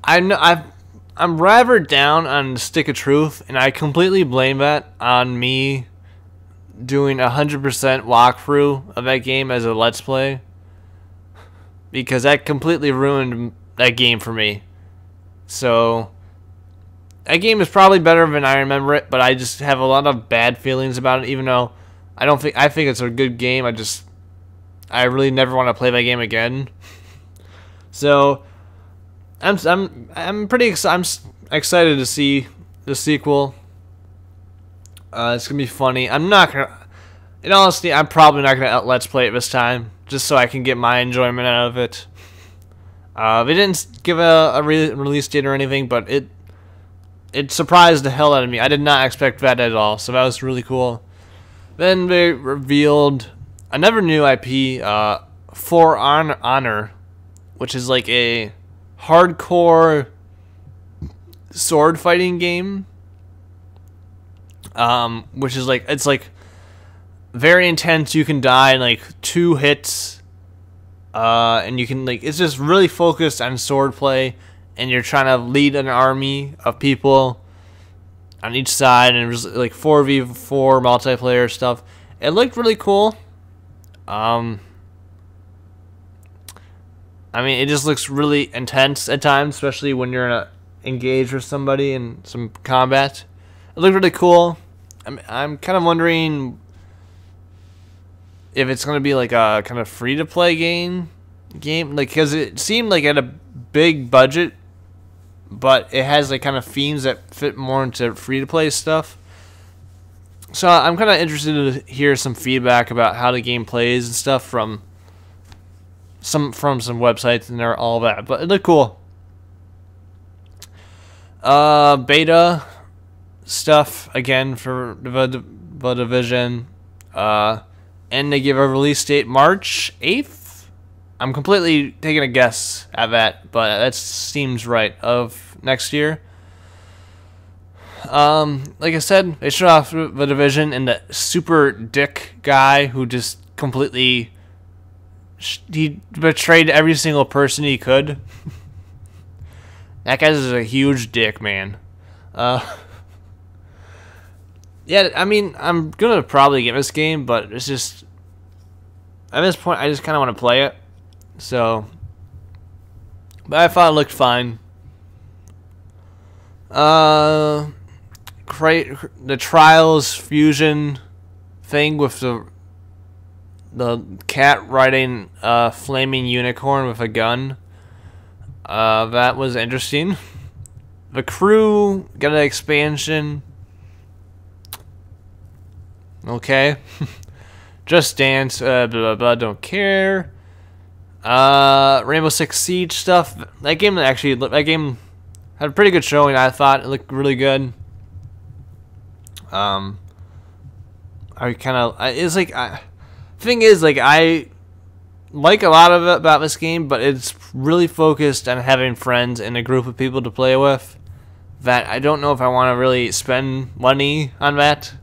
I'm rather down on Stick of Truth, and I completely blame that on me doing 100% walkthrough of that game as a Let's Play, because that completely ruined that game for me. So that game is probably better than I remember it, but I just have a lot of bad feelings about it, even though I think it's a good game. I really never want to play that game again. So I'm pretty excited to see the sequel. It's gonna be funny. In honesty, I'm probably not gonna Let's Play it this time, just so I can get my enjoyment out of it. They didn't give a release date or anything, but it surprised the hell out of me. I did not expect that at all, so that was really cool. Then they revealed another new IP, For Honor, which is like a hardcore sword fighting game. Which is like, it's like very intense. You can die in like 2 hits, and you can it's just really focused on sword play, and you're trying to lead an army of people on each side, and it was like 4v4 multiplayer stuff. It looked really cool. I mean, it just looks really intense at times, especially when you're in a engaged with somebody in some combat. It looked really cool. I'm kind of wondering if it's gonna be like a kind of free to play game, like, because it seemed like it had a big budget, but it has like kind of themes that fit more into free to play stuff. So I'm kind of interested to hear some feedback about how the game plays and stuff from some websites and all that. But it looked cool. Beta stuff again for the Division. And they give a release date March 8th. I'm completely taking a guess at that, but that seems right, of next year. Like I said, they showed off the Division and the super dick guy who just completely he betrayed every single person he could. That guy's a huge dick, man. Yeah, I mean, I'm gonna probably get this game, but it's just at this point I just kind of want to play it. So, but I thought it looked fine. The Trials fusion thing with the cat riding a flaming unicorn with a gun. That was interesting. The Crew got an expansion. Okay. Just Dance, blah, blah, blah, don't care. Rainbow Six Siege stuff. That game had a pretty good showing, I thought. It looked really good. I like a lot of it about this game, but it's really focused on having friends and a group of people to play with. That I don't know if I want to really spend money on that.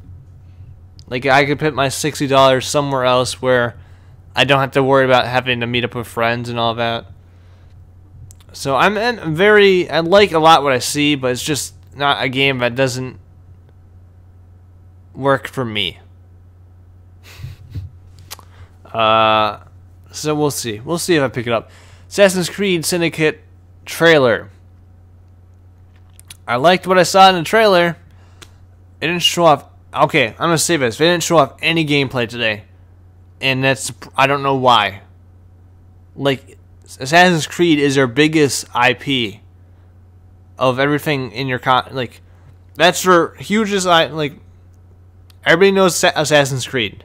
Like, I could put my $60 somewhere else where I don't have to worry about having to meet up with friends and all that. So I like a lot what I see, but it's just not a game that doesn't work for me. So we'll see. We'll see if I pick it up. Assassin's Creed Syndicate trailer. I liked what I saw in the trailer. It didn't show off. Okay, I'm gonna say this. They didn't show off any gameplay today, and I don't know why. Like, Assassin's Creed is their biggest IP of everything in your like. That's their hugest. Like, everybody knows Assassin's Creed.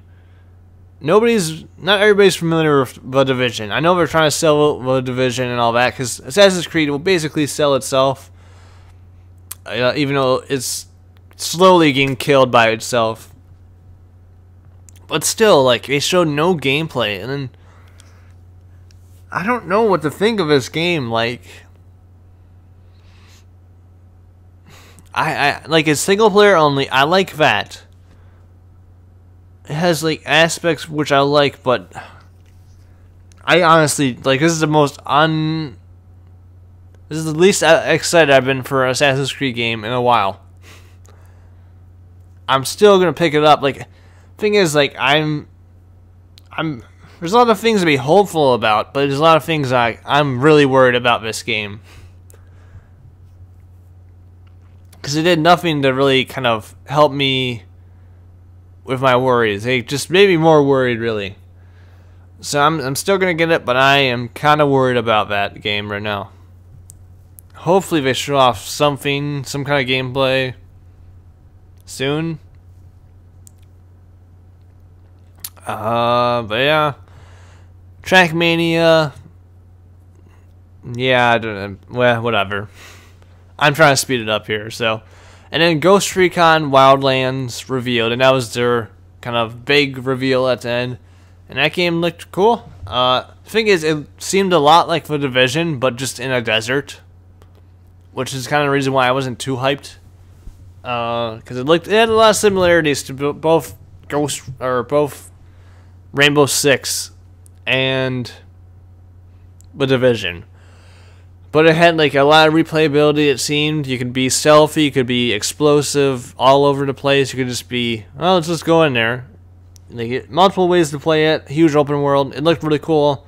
Not everybody's familiar with The Division. I know they're trying to sell The Division and all that, because Assassin's Creed will basically sell itself, even though it's slowly getting killed by itself. But still, like, they showed no gameplay, and then I don't know what to think of this game. Like, I like, it's single player only. I like that. It has like aspects which I like, but I honestly, like, this is the least excited I've been for an Assassin's Creed game in a while. I'm still gonna pick it up. Like, thing is, like, there's a lot of things to be hopeful about, but there's a lot of things I'm really worried about this game, because it did nothing to really kind of help me with my worries. They just made me more worried, really. So I'm still gonna get it, but I am kind of worried about that game right now. Hopefully they show off some kind of gameplay soon. But yeah, Trackmania. Yeah, I don't know. Well, whatever. I'm trying to speed it up here, so. And then Ghost Recon Wildlands revealed, and that was their kind of big reveal at the end. And that game looked cool. The thing is, it seemed a lot like The Division, but just in a desert, which is kind of the reason why I wasn't too hyped. Because it had a lot of similarities to both Rainbow Six and The Division. But it had like a lot of replayability, it seemed. You could be stealthy, you could be explosive, all over the place. You could just be, oh, let's just go in there. They get multiple ways to play it. Huge open world. It looked really cool.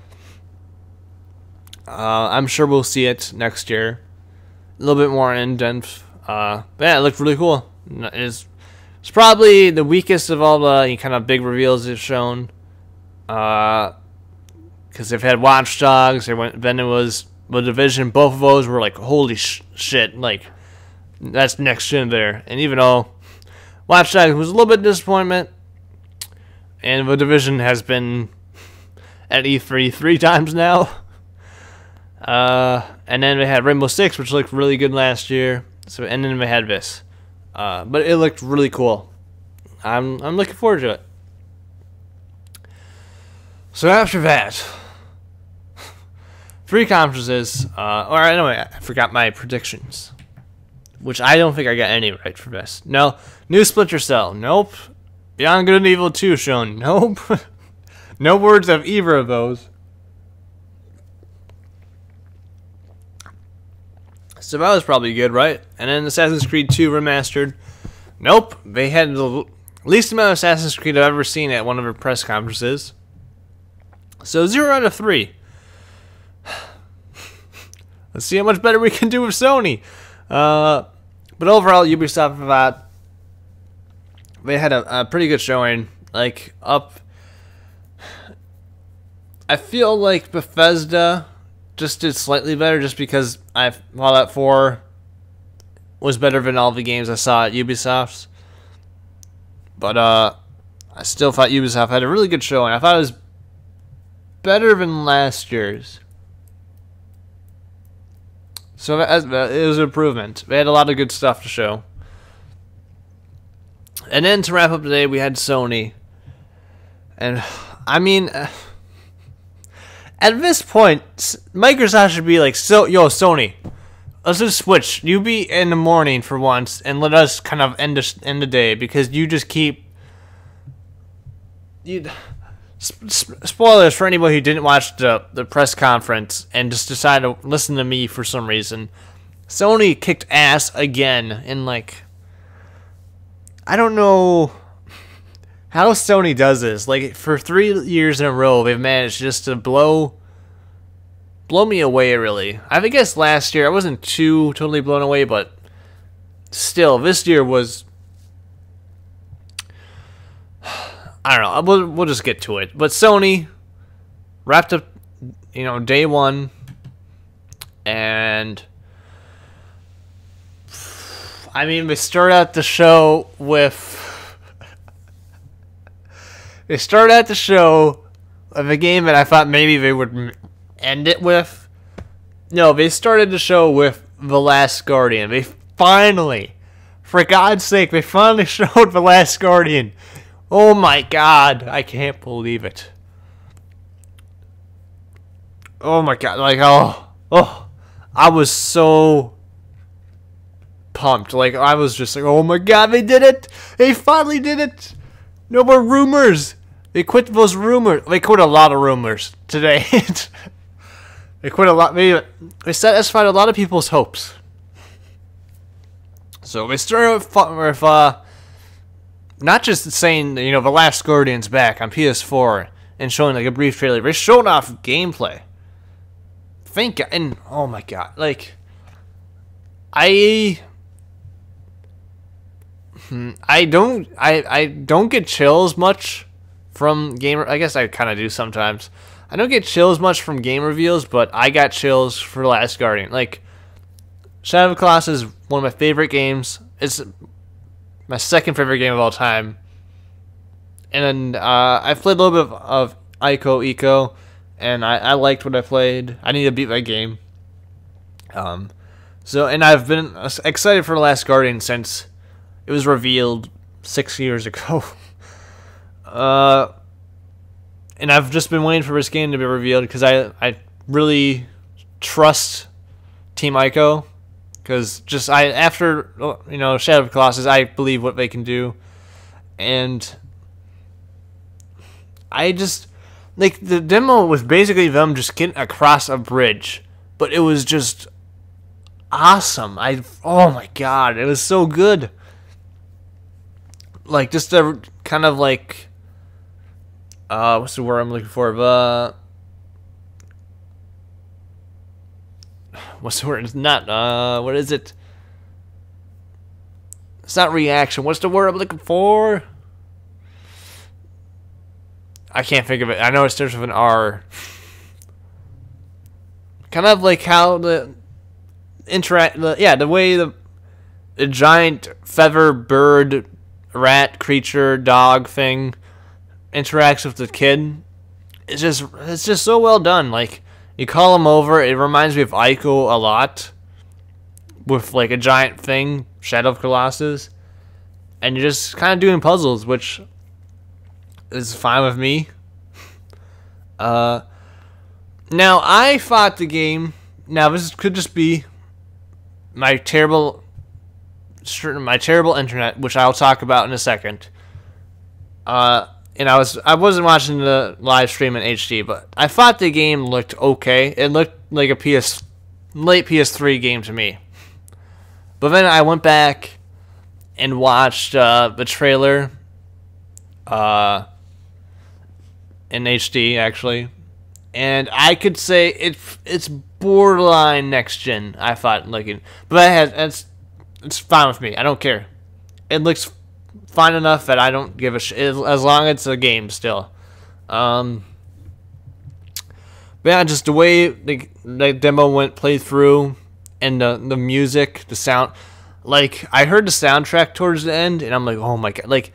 I'm sure we'll see it next year. A little bit more in depth. But yeah, it looked really cool. It's probably the weakest of all the kind of big reveals they've shown. Because they've had Watch Dogs, then it was The Division. Both of those were like, holy shit, like, that's next gen there. And even though Watch Dogs was a little bit of disappointment, and The Division has been at E3 3 times now. And then we had Rainbow Six, which looked really good last year. And then we had this. But it looked really cool. I'm looking forward to it. So after that, 3 conferences, or anyway, I forgot my predictions, which I don't think I got any right for this. No, new Splinter Cell, nope. Beyond Good and Evil 2 shown, nope. No words of either of those. So that was probably good, right? And then Assassin's Creed 2 Remastered, nope. They had the least amount of Assassin's Creed I've ever seen at one of their press conferences. So 0 out of 3. Let's see how much better we can do with Sony. But overall, Ubisoft thought they had a pretty good showing. Like, up. I feel like Bethesda just did slightly better just because Fallout 4 was better than all the games I saw at Ubisoft. But I still thought Ubisoft had a really good showing. I thought it was better than last year's. So it was an improvement. They had a lot of good stuff to show. And then to wrap up today, we had Sony. And, I mean, at this point, Microsoft should be like, yo, Sony, let's just switch. You be in the morning for once, and let us kind of end the day, because you just keep... Spoilers for anybody who didn't watch the press conference and just decided to listen to me for some reason. Sony kicked ass again, and like, I don't know how Sony does this. Like, for 3 years in a row, they've managed just to blow me away, really. I guess last year I wasn't too totally blown away, but still, this year was... I don't know. We'll just get to it. But Sony wrapped up, day one, and I mean, they started out the show with a game that I thought maybe they would end it with. No, they started the show with The Last Guardian. They finally, for God's sake, they finally showed The Last Guardian. Oh my God, I can't believe it. Oh my God, like, I was so pumped. Like, I was just like, oh my God, they did it! They finally did it! No more rumors! They quit those rumors. They quit a lot of rumors today. They quit a lot. They satisfied a lot of people's hopes. So they started with not just saying, The Last Guardian's back on PS4 and showing like a brief trailer. They showed off gameplay. And oh my God, like, I don't get chills much from gamer. I guess I kind of do sometimes. I don't get chills much from game reveals, but I got chills for Last Guardian. Like, Shadow of the Colossus is one of my favorite games. It's my second favorite game of all time. And I played a little bit of Ico Eco, and I liked what I played. I need to beat that game. And I've been excited for The Last Guardian since it was revealed 6 years ago. And I've just been waiting for this game to be revealed because I really trust Team Ico. Because after Shadow of the Colossus, I believe what they can do. And I just, like, the demo was basically them just getting across a bridge. But it was just awesome. Oh my God, it was so good. Like, just a kind of like, what's the word I'm looking for? what's the word? It's not what is it? It's not reaction. What's the word I'm looking for? I can't think of it. I know it starts with an R. Kind of like how the way the giant feather bird rat creature dog thing interacts with the kid. It's just so well done. Like, you call him over, it reminds me of Ico a lot, with like a giant thing, Shadow of Colossus, and you're just kind of doing puzzles, which is fine with me. Now I fought the game. Now this could just be my terrible internet, which I'll talk about in a second. And I wasn't watching the live stream in HD, but I thought the game looked okay. It looked like a late PS3 game to me. But then I went back and watched the trailer in HD, actually, and I could say it's borderline next gen. I thought looking, but it's fine with me. I don't care. It looks fine enough that I don't give a shit as long as it's a game still. But yeah, just the way the demo went played through, and the music, the sound. Like, I heard the soundtrack towards the end, and I'm like, oh my god! Like,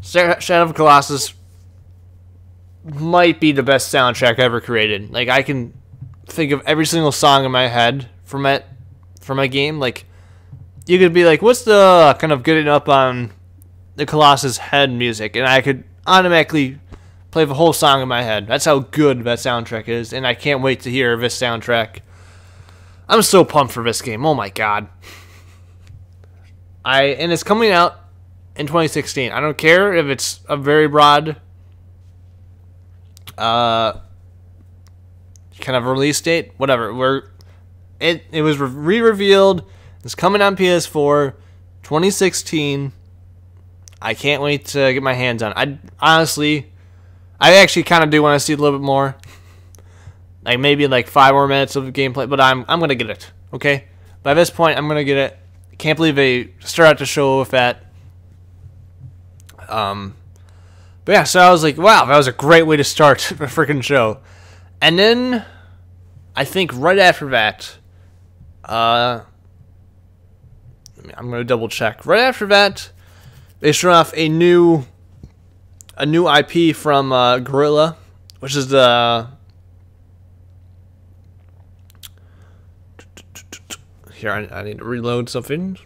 Shadow of Colossus might be the best soundtrack ever created. Like, I can think of every single song in my head from my game. Like, you could be like, what's the kind of getting up on the Colossus head music, and I could automatically play the whole song in my head. That's how good that soundtrack is, and I can't wait to hear this soundtrack. I'm so pumped for this game. Oh my god. And it's coming out in 2016. I don't care if it's a very broad kind of release date, whatever. It was re-revealed. It's coming on PS4 2016. I can't wait to get my hands on it. I actually kind of do want to see a little bit more. Like, maybe like 5 more minutes of gameplay, but I'm going to get it, okay? By this point, I'm going to get it. Can't believe they start out the show with that. But yeah, so I was like, wow, that was a great way to start the freaking show. And then, I think right after that, I'm going to double check. Right after that, they showed off a new IP from Guerrilla, which is the... Here, I need to reload something.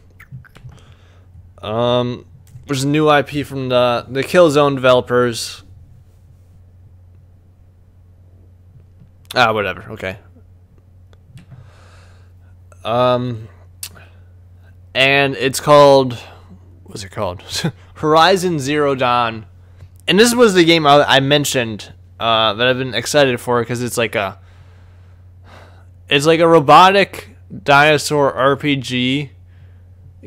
Which is a new IP from the Killzone developers. Whatever. Okay. And it's called... What's it called? Horizon Zero Dawn. And this was the game I mentioned that I've been excited for, because it's like a robotic dinosaur RPG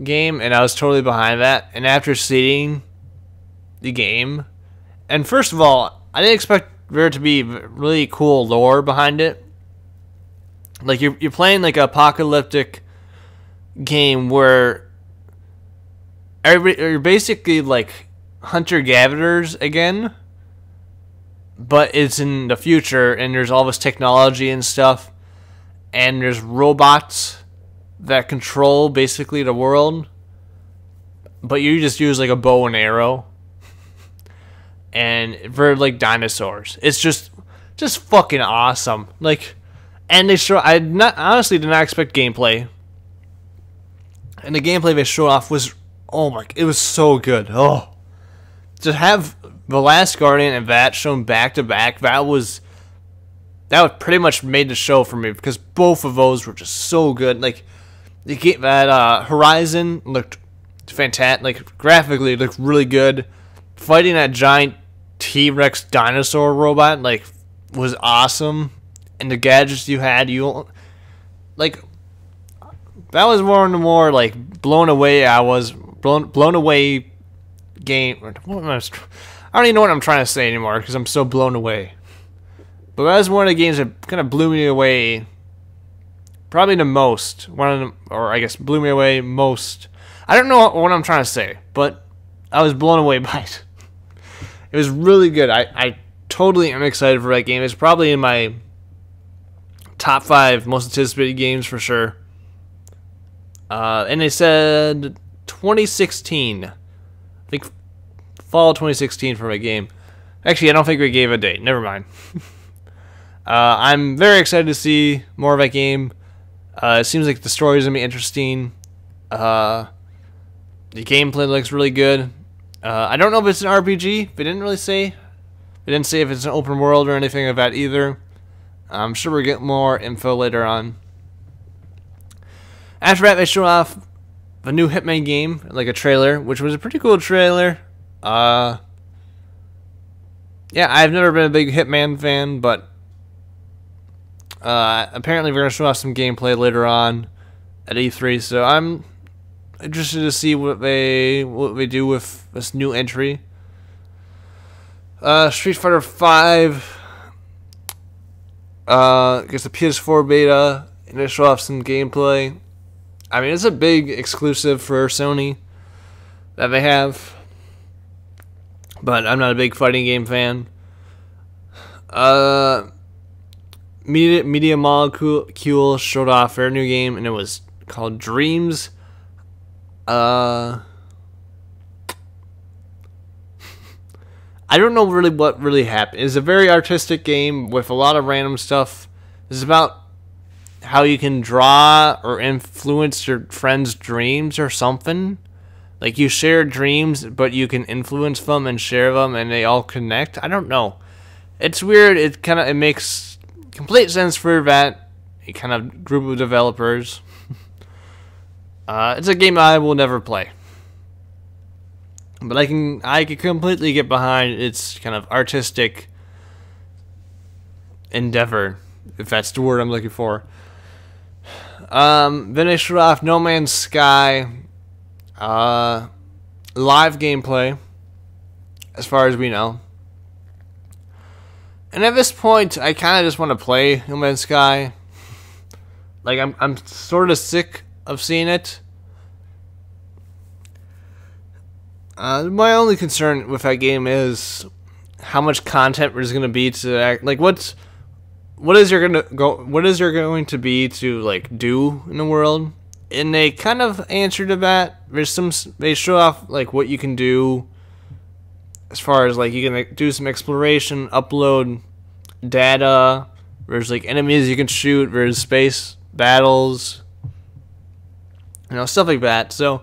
game, and I was totally behind that. And after seeing the game, and first of all, I didn't expect there to be really cool lore behind it. Like, you're playing like an apocalyptic game where you're basically like hunter-gatherers again, but it's in the future, and there's all this technology and stuff, and there's robots that control basically the world, but you just use like a bow and arrow, and they're like dinosaurs. It's just fucking awesome. Like, and honestly did not expect gameplay, and the gameplay they showed off was, it was so good. Oh, to have The Last Guardian and that shown back to back, that pretty much made the show for me, because both of those were just so good. Like, that Horizon looked fantastic. Like, graphically, it looked really good. Fighting that giant T-Rex dinosaur robot, like, was awesome. And the gadgets you had, like, that was more and more like blown away. I was blown away. Game. I don't even know what I'm trying to say anymore, because I'm so blown away. But that was one of the games that kind of blew me away probably the most. One of them, or I guess blew me away most. I don't know what I'm trying to say, but I was blown away by it. It was really good. I totally am excited for that game. It's probably in my top 5 most anticipated games for sure. And they said 2016. I think fall 2016 for my game. Actually, I don't think we gave a date. Never mind. I'm very excited to see more of that game. It seems like the story is going to be interesting. The gameplay looks really good. I don't know if it's an RPG. They didn't really say. They didn't say if it's an open world or anything like that either. I'm sure we'll get more info later on. After that, they show off a new Hitman game, like a trailer, which was a pretty cool trailer. Yeah, I've never been a big Hitman fan, but apparently we're going to show off some gameplay later on at E3, so I'm interested to see what they do with this new entry. Street Fighter V, gets the PS4 beta, and they show off some gameplay. I mean, it's a big exclusive for Sony that they have, but I'm not a big fighting game fan. Media Molecule showed off their new game, and it was called Dreams. I don't know really what really happened. It's a very artistic game with a lot of random stuff. It's about how you can draw or influence your friends' dreams or something. Like you share dreams, but you can influence them and share them, and they all connect. I don't know. It's weird. It makes complete sense for that kind of group of developers. It's a game I will never play, but I can completely get behind its kind of artistic endeavor, if that's the word I'm looking for. Then they showed off No Man's Sky live gameplay, as far as we know. And at this point, I kind of just want to play No Man's Sky. Like, I'm sort of sick of seeing it. My only concern with that game is how much content there's going to be to act. Like, what is there going to be to like do in the world? And they kind of answer to that. They show off like what you can do as far as like you can like, do some exploration, upload data. There's like enemies you can shoot. There's space battles, stuff like that. So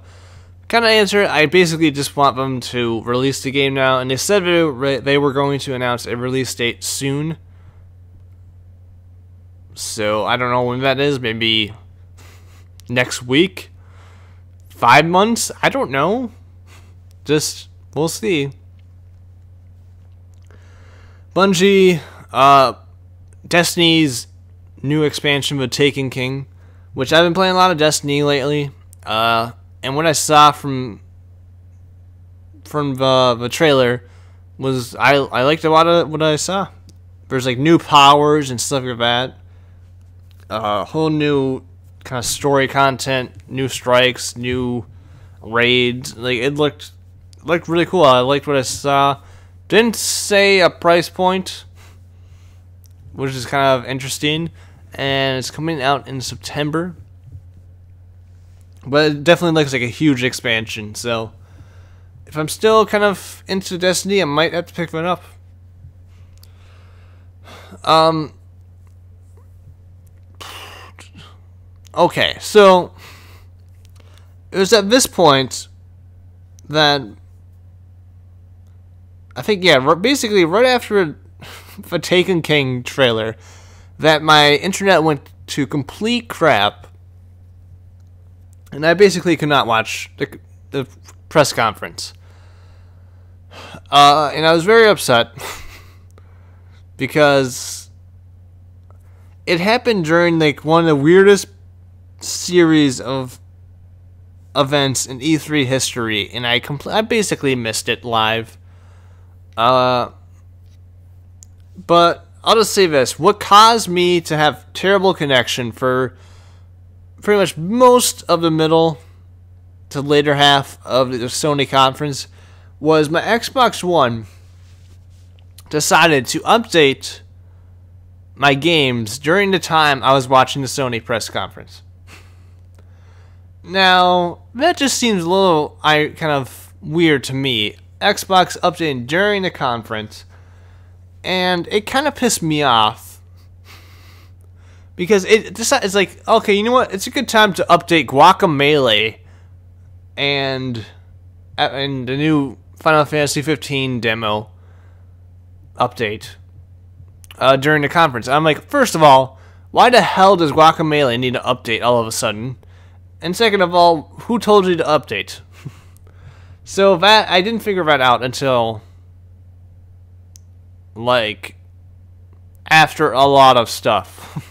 kind of answer. I basically just want them to release the game now, and they said they were going to announce a release date soon. So I don't know when that is. Maybe next week, 5 months. I don't know. Just we'll see. Bungie, Destiny's new expansion of Taken King, which I've been playing a lot of Destiny lately. And what I saw from the trailer was I liked a lot of what I saw. There's like new powers and stuff like that. Whole new kind of story content, new strikes, new raids. Like it looked really cool. I liked what I saw. Didn't say a price point, which is kind of interesting. And it's coming out in September. But it definitely looks like a huge expansion. So if I'm still kind of into Destiny, I might have to pick one up. Okay, so it was at this point that I think, basically right after the Taken King trailer, that my internet went to complete crap, and I basically could not watch the press conference. And I was very upset because it happened during like one of the weirdest series of events in E3 history, and I basically missed it live. But I'll just say this: what caused me to have terrible connection for pretty much most of the middle to later half of the Sony conference was my Xbox One decided to update my games during the time I was watching the Sony press conference. Now, that just seems a little kind of weird to me. Xbox updating during the conference, and it kind of pissed me off because it's like, okay, you know what? It's a good time to update Guacamelee and the new Final Fantasy 15 demo update during the conference. I'm like, first of all, why the hell does Guacamelee need to update all of a sudden? And second of all, who told you to update? So that I didn't figure that out until like after a lot of stuff.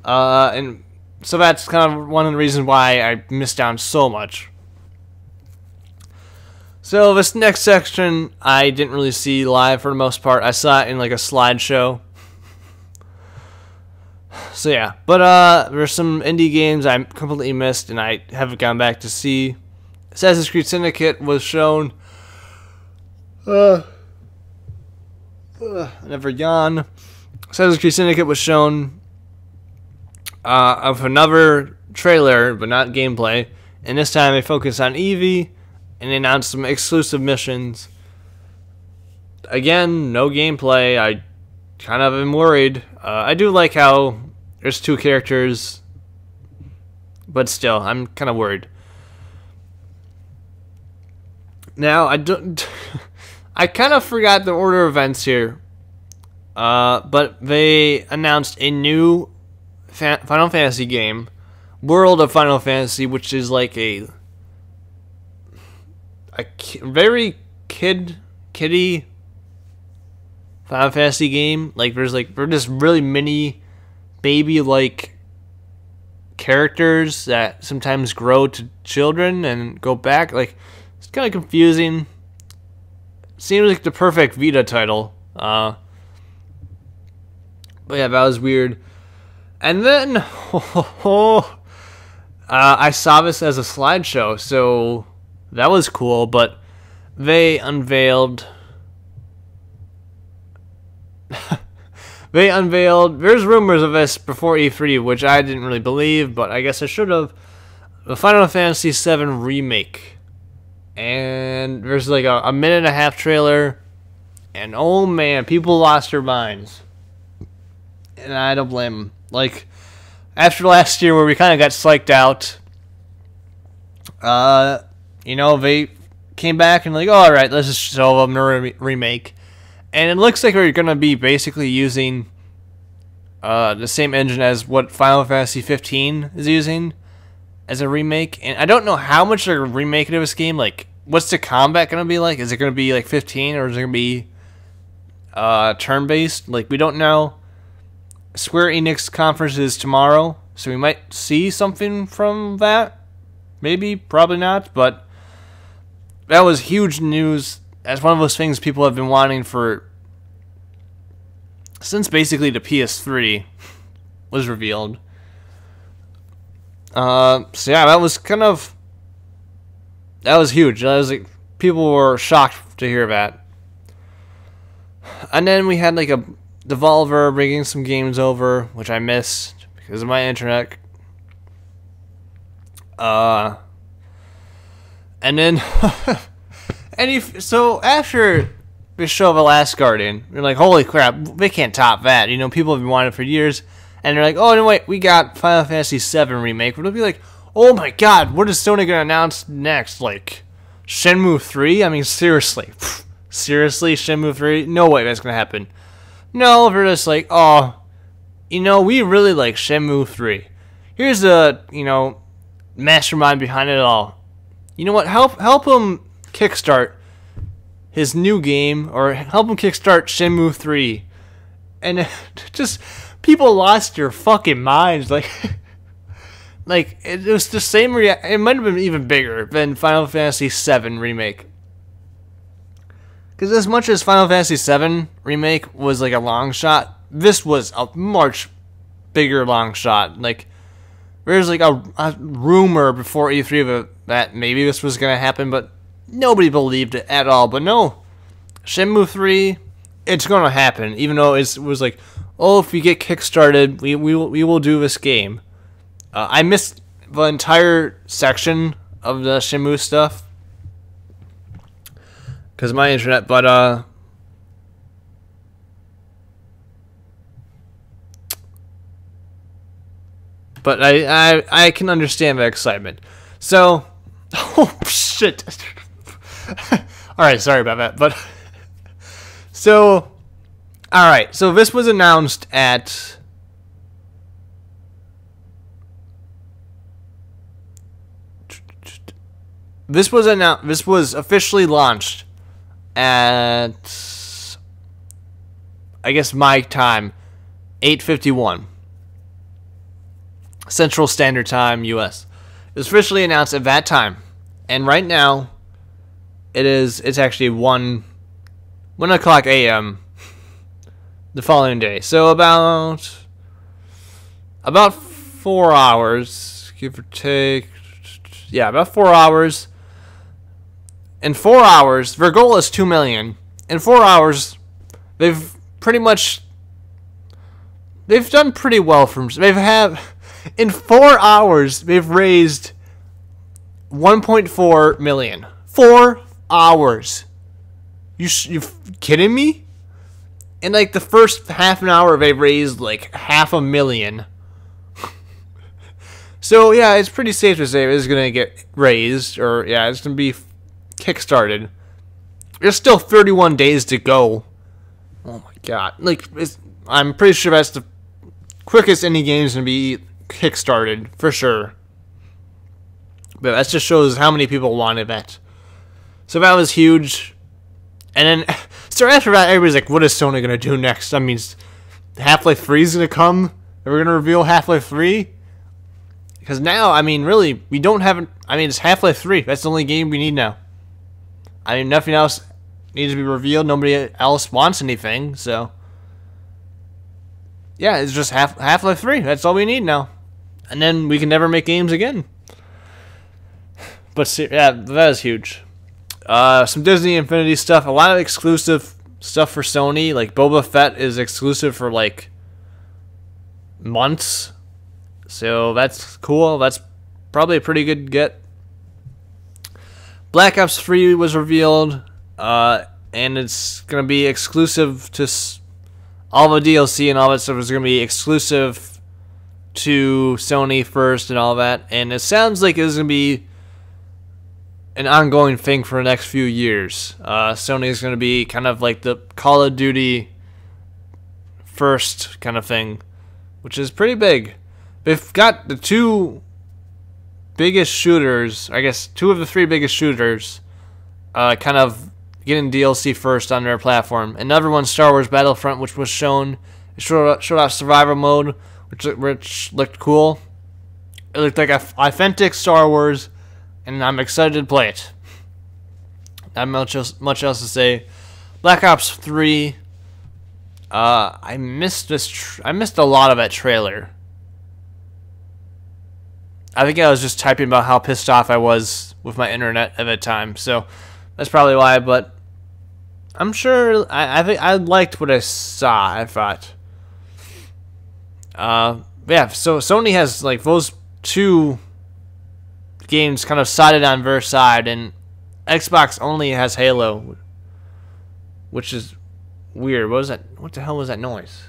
And so that's kind of one of the reasons why I missed out so much. So this next section I didn't really see live for the most part. I saw it in like a slideshow. So yeah, but there's some indie games I completely missed and I haven't gone back to see. Assassin's Creed Syndicate was shown. Never yawn. Assassin's Creed Syndicate was shown of another trailer, but not gameplay. And this time they focused on Eevee, and they announced some exclusive missions. Again, no gameplay. I kind of am worried. I do like how there's two characters, but still, I'm kind of worried. Now, I kind of forgot the order of events here, but they announced a new Final Fantasy game, World of Final Fantasy, which is like a very kiddie Final Fantasy game. Like they're just really mini baby-like characters that sometimes grow to children and go back. Like, it's kind of confusing. Seems like the perfect Vita title. But yeah, that was weird. And then I saw this as a slideshow, so that was cool. But they unveiled. There's rumors of this before E3, which I didn't really believe, but I guess I should have. The Final Fantasy VII Remake. And there's like a minute and a half trailer. And oh man, people lost their minds. And I don't blame them. Like, after last year where we kind of got psyched out, they came back and like, oh, alright, let's just show them the remake. And it looks like we're going to be basically using the same engine as what Final Fantasy 15 is using as a remake. And I don't know how much they're remaking of this game. Like, what's the combat going to be like? Is it going to be like 15 or is it going to be turn-based? Like, we don't know. Square Enix conference is tomorrow, so we might see something from that. Maybe, probably not, but that was huge news. That's one of those things people have been wanting since basically the PS3 was revealed. So yeah, that was huge. That was like, people were shocked to hear that. And then we had like a Devolver bringing some games over, which I missed because of my internet. And then so after the show of The Last Guardian, we're like, holy crap, they can't top that. You know, people have been wanting it for years. And they're like, oh, no, wait, we got Final Fantasy VII Remake. We'll be like, oh my god, what is Sony going to announce next? Like, Shenmue 3? I mean, seriously. Seriously, Shenmue 3? No way that's going to happen. No, they're just like, oh, we really like Shenmue 3. Here's the, mastermind behind it all. You know what? Help him kickstart his new game, or help him kickstart Shenmue 3. And just, people lost their fucking minds. Like, it was the same it might have been even bigger than Final Fantasy VII Remake. Because as much as Final Fantasy VII Remake was like a long shot, this was a much bigger long shot. Like, there's like a rumor before E3 that maybe this was gonna happen, but nobody believed it at all. But no, Shenmue 3, it's gonna happen. Even though it was like, oh, if we get kickstarted, we will do this game. I missed the entire section of the Shenmue stuff because of my internet, but I can understand the excitement. So, oh shit. All right, sorry about that, but so, all right, so this was announced at This was officially launched at, I guess, my time, 8:51 Central Standard Time, U.S. It was officially announced at that time, and right now, it's actually 1 o'clock a.m. the following day. So about 4 hours, give or take. Yeah, about 4 hours. In 4 hours, their goal is 2 million. In 4 hours, they've done pretty well in 4 hours, they've raised 1.4 million. 4 hours. You kidding me? In like the first half an hour, they raised like 500,000. So yeah, it's pretty safe to say it's gonna get raised, or yeah, it's gonna be kickstarted. There's still 31 days to go. Oh my god! I'm pretty sure that's the quickest any game's gonna be kickstarted for sure. But that just shows how many people wanted that. So that was huge. And then, so after that, everybody's like, "What is Sony gonna do next?" I mean, Half-Life 3 is gonna come. We're gonna reveal Half-Life 3. Because now, I mean, really, we don't have. I mean, it's Half-Life 3. That's the only game we need now. I mean, nothing else needs to be revealed. Nobody else wants anything. So, yeah, it's just Half-Life 3. That's all we need now. And then we can never make games again. But yeah, that is huge. Some Disney Infinity stuff. A lot of exclusive stuff for Sony. Like Boba Fett is exclusive for like months. So that's cool. That's probably a pretty good get. Black Ops 3 was revealed, and it's going to be exclusive to all the DLC and all that stuff is going to be exclusive to Sony first and all that. And it sounds like it's going to be an ongoing thing for the next few years. Sony is going to be kind of like the Call of Duty first kind of thing, which is pretty big. They've got the two biggest shooters, I guess 2 of the 3 biggest shooters, kind of getting DLC first on their platform. Another one, Star Wars Battlefront, which was shown. It showed off survival mode, which looked cool. It looked like authentic Star Wars, and I'm excited to play it. Not much else to say. Black Ops 3. I missed I missed a lot of that trailer. I think I was just typing about how pissed off I was with my internet at that time, so that's probably why. But I'm sure I think I liked what I saw. I thought, yeah. So Sony has like those 2 games kind of sided on their side, and Xbox only has Halo, which is weird. What was that? What the hell was that noise?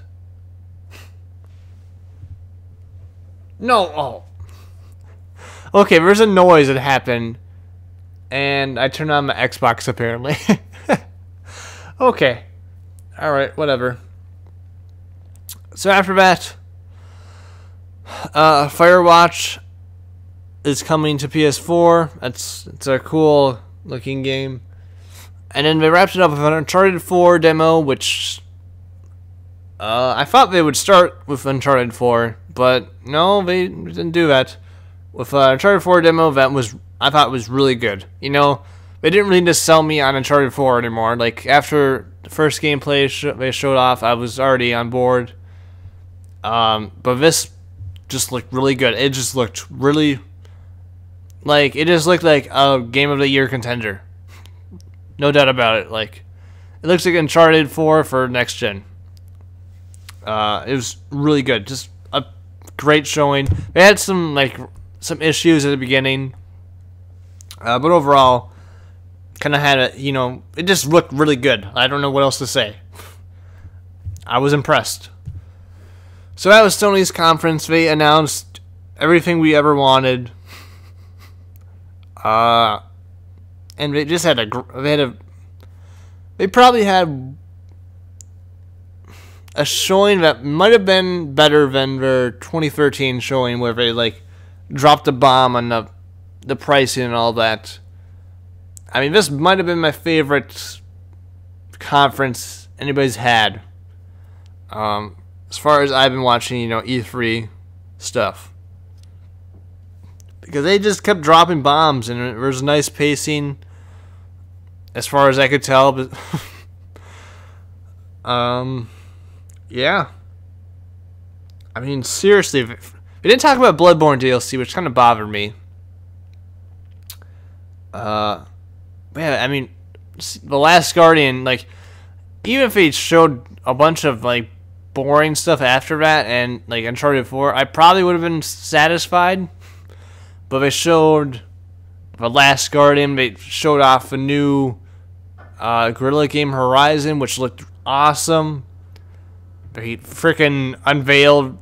No. Oh. Okay, there's a noise that happened, and I turned on my Xbox apparently. Okay. Alright, whatever. So after that, Firewatch is coming to PS4. It's a cool looking game. And then they wrapped it up with an Uncharted 4 demo, which I thought they would start with Uncharted 4, but no, they didn't do that. With Uncharted 4 demo, I thought was really good. You know, they didn't really need to sell me on Uncharted 4 anymore. Like, after the first gameplay they showed off, I was already on board. But this just looked really good. It just looked really like a Game of the Year contender. No doubt about it. Like, it looks like Uncharted 4 for next gen. It was really good. Just a great showing. They had some issues at the beginning, but overall, kind of had it just looked really good. I don't know what else to say. I was impressed. So that was Sony's conference. They announced everything we ever wanted. And they just had they probably had a showing that might have been better than their 2013 showing, where they dropped a bomb on the pricing and all that. I mean, this might have been my favorite conference anybody's had. As far as I've been watching, E3 stuff. Because they just kept dropping bombs, and there was nice pacing, as far as I could tell. But yeah. I mean, seriously, we didn't talk about Bloodborne DLC, which kind of bothered me. Yeah, I mean, The Last Guardian, even if they showed a bunch of, boring stuff after that, and, Uncharted 4, I probably would have been satisfied. But they showed The Last Guardian, they showed off a new Guerrilla game, Horizon, which looked awesome. They freaking unveiled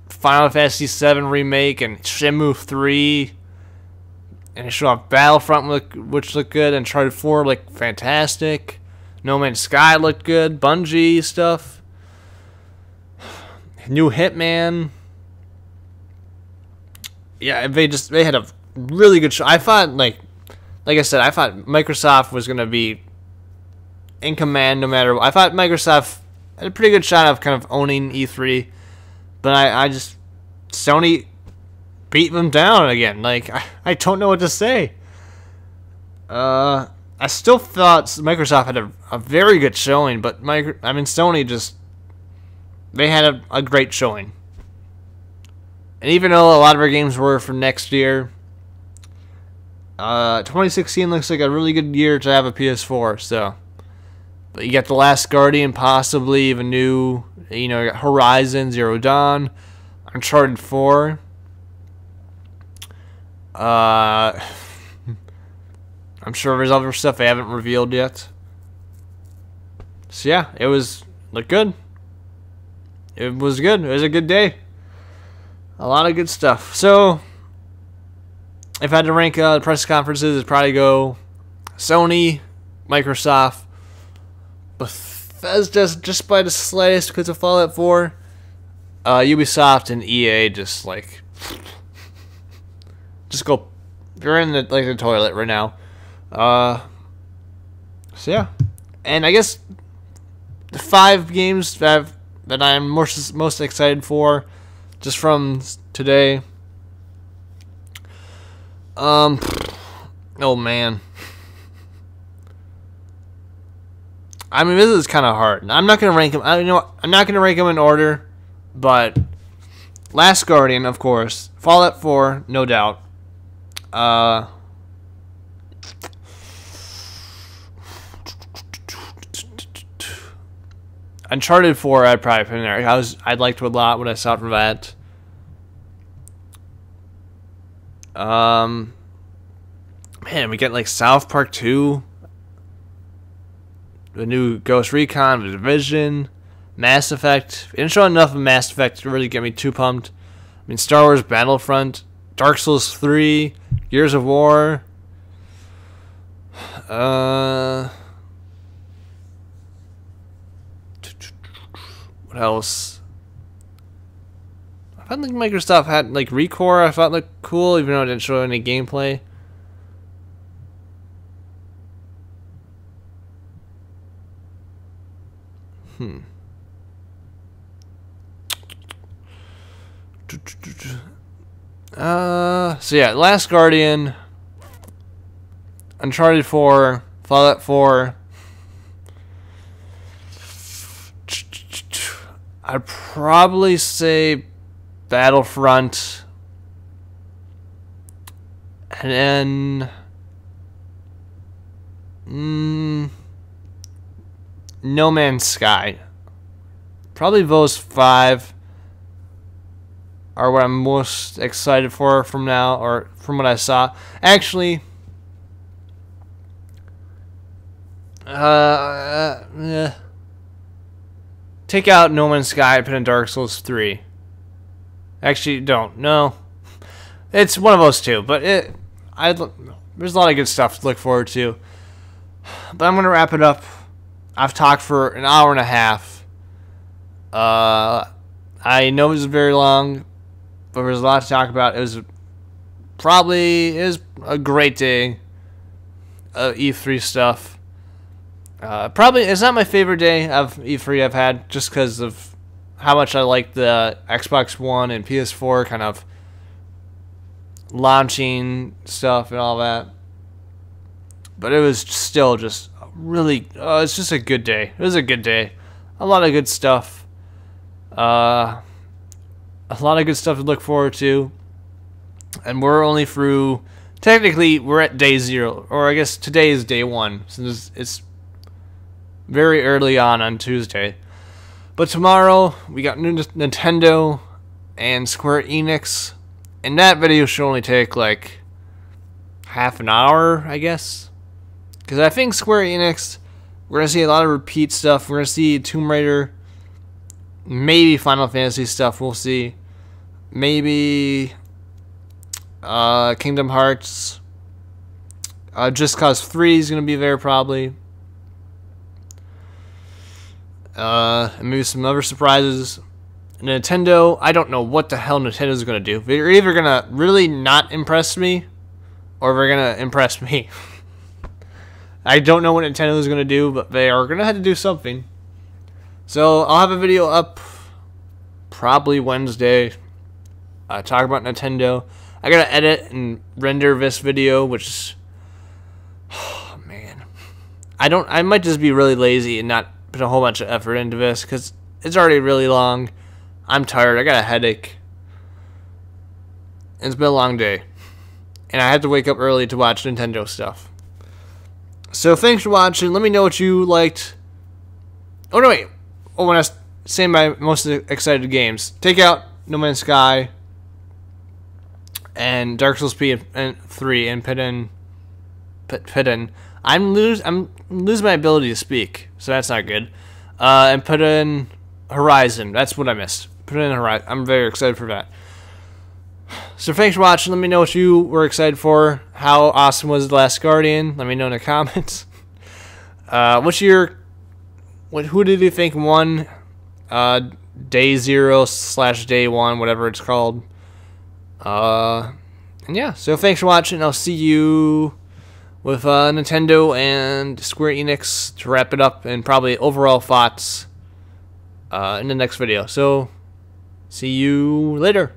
Final Fantasy VII Remake and Shenmue 3. And they showed off Battlefront, which looked good. Uncharted 4 looked fantastic. No Man's Sky looked good. Bungie stuff. New Hitman. Yeah, they had a really good show. I thought, like I said, I thought Microsoft was going to be in command no matter what. I thought Microsoft had a pretty good shot of kind of owning E3. But Sony beat them down again. I don't know what to say. I still thought Microsoft had a very good showing, but Sony just, they had a great showing. And even though a lot of our games were for next year, 2016 looks like a really good year to have a PS4. So, but you got The Last Guardian, possibly even new, you got Horizon Zero Dawn, Uncharted 4. I'm sure there's other stuff they haven't revealed yet. So yeah, looked good. It was good. It was a good day. A lot of good stuff. So, if I had to rank the press conferences, it'd probably go Sony, Microsoft, Bethesda just by the slightest because of Fallout 4, Ubisoft, and EA just go. You're in the toilet right now. So yeah, and I guess the 5 games that I'm most excited for, just from today. Oh man. I mean, this is kind of hard. I'm not gonna rank them. I'm not gonna rank them in order, but Last Guardian, of course. Fallout 4, no doubt. Uncharted 4, I'd probably put in there. I liked it a lot when I saw it from that. Man, we get South Park 2, the new Ghost Recon, The Division, Mass Effect. It didn't show enough of Mass Effect to really get me too pumped. I mean, Star Wars Battlefront, Dark Souls 3, Gears of War. What else? I thought Microsoft had Recore. I thought looked cool, even though it didn't show any gameplay. So yeah, Last Guardian, Uncharted 4, Fallout 4. I'd probably say Battlefront, and then No Man's Sky. Probably those 5 are what I'm most excited for from now, or from what I saw. Actually, take out No Man's Sky, put in Dark Souls 3. Actually, don't. No. It's one of those 2, but there's a lot of good stuff to look forward to. But I'm going to wrap it up. I've talked for an hour and a half. I know it was very long, but there's a lot to talk about. It was a great day of E3 stuff. Probably, it's not my favorite day of E3 I've had, just because of how much I like the Xbox One and PS4 kind of launching stuff and all that. But it was still just really, it's just a good day. It was a good day. A lot of good stuff. A lot of good stuff to look forward to. And we're only through, technically, we're at day 0. Or I guess today is day 1, since it's very early on Tuesday. But tomorrow, we got Nintendo and Square Enix. And that video should only take like half an hour, I guess. Because I think Square Enix, we're going to see a lot of repeat stuff. We're going to see Tomb Raider, maybe Final Fantasy stuff, we'll see. Maybe Kingdom Hearts. Just Cause 3 is going to be there probably. And maybe some other surprises. Nintendo, I don't know what the hell Nintendo's going to do. They're either going to really not impress me, or they're going to impress me. I don't know what Nintendo's going to do, but they are going to have to do something. So, I'll have a video up probably Wednesday. Talk about Nintendo. I got to edit and render this video, which is... Oh, man. I might just be really lazy and not put a whole bunch of effort into this, because it's already really long. I'm tired. I got a headache. It's been a long day. And I had to wake up early to watch Nintendo stuff. So thanks for watching. Let me know what you liked. Oh, no, wait. Oh, when I was saying my most excited games, take out No Man's Sky and Dark Souls 3 and put in. I'm losing my ability to speak, so that's not good. And put in Horizon. That's what I missed. Put in Horizon. I'm very excited for that. So thanks for watching. Let me know what you were excited for. How awesome was The Last Guardian? Let me know in the comments. Who did you think won? Day 0/day 1, whatever it's called. And yeah. So thanks for watching. I'll see you with Nintendo and Square Enix to wrap it up, and probably overall thoughts in the next video. So see you later.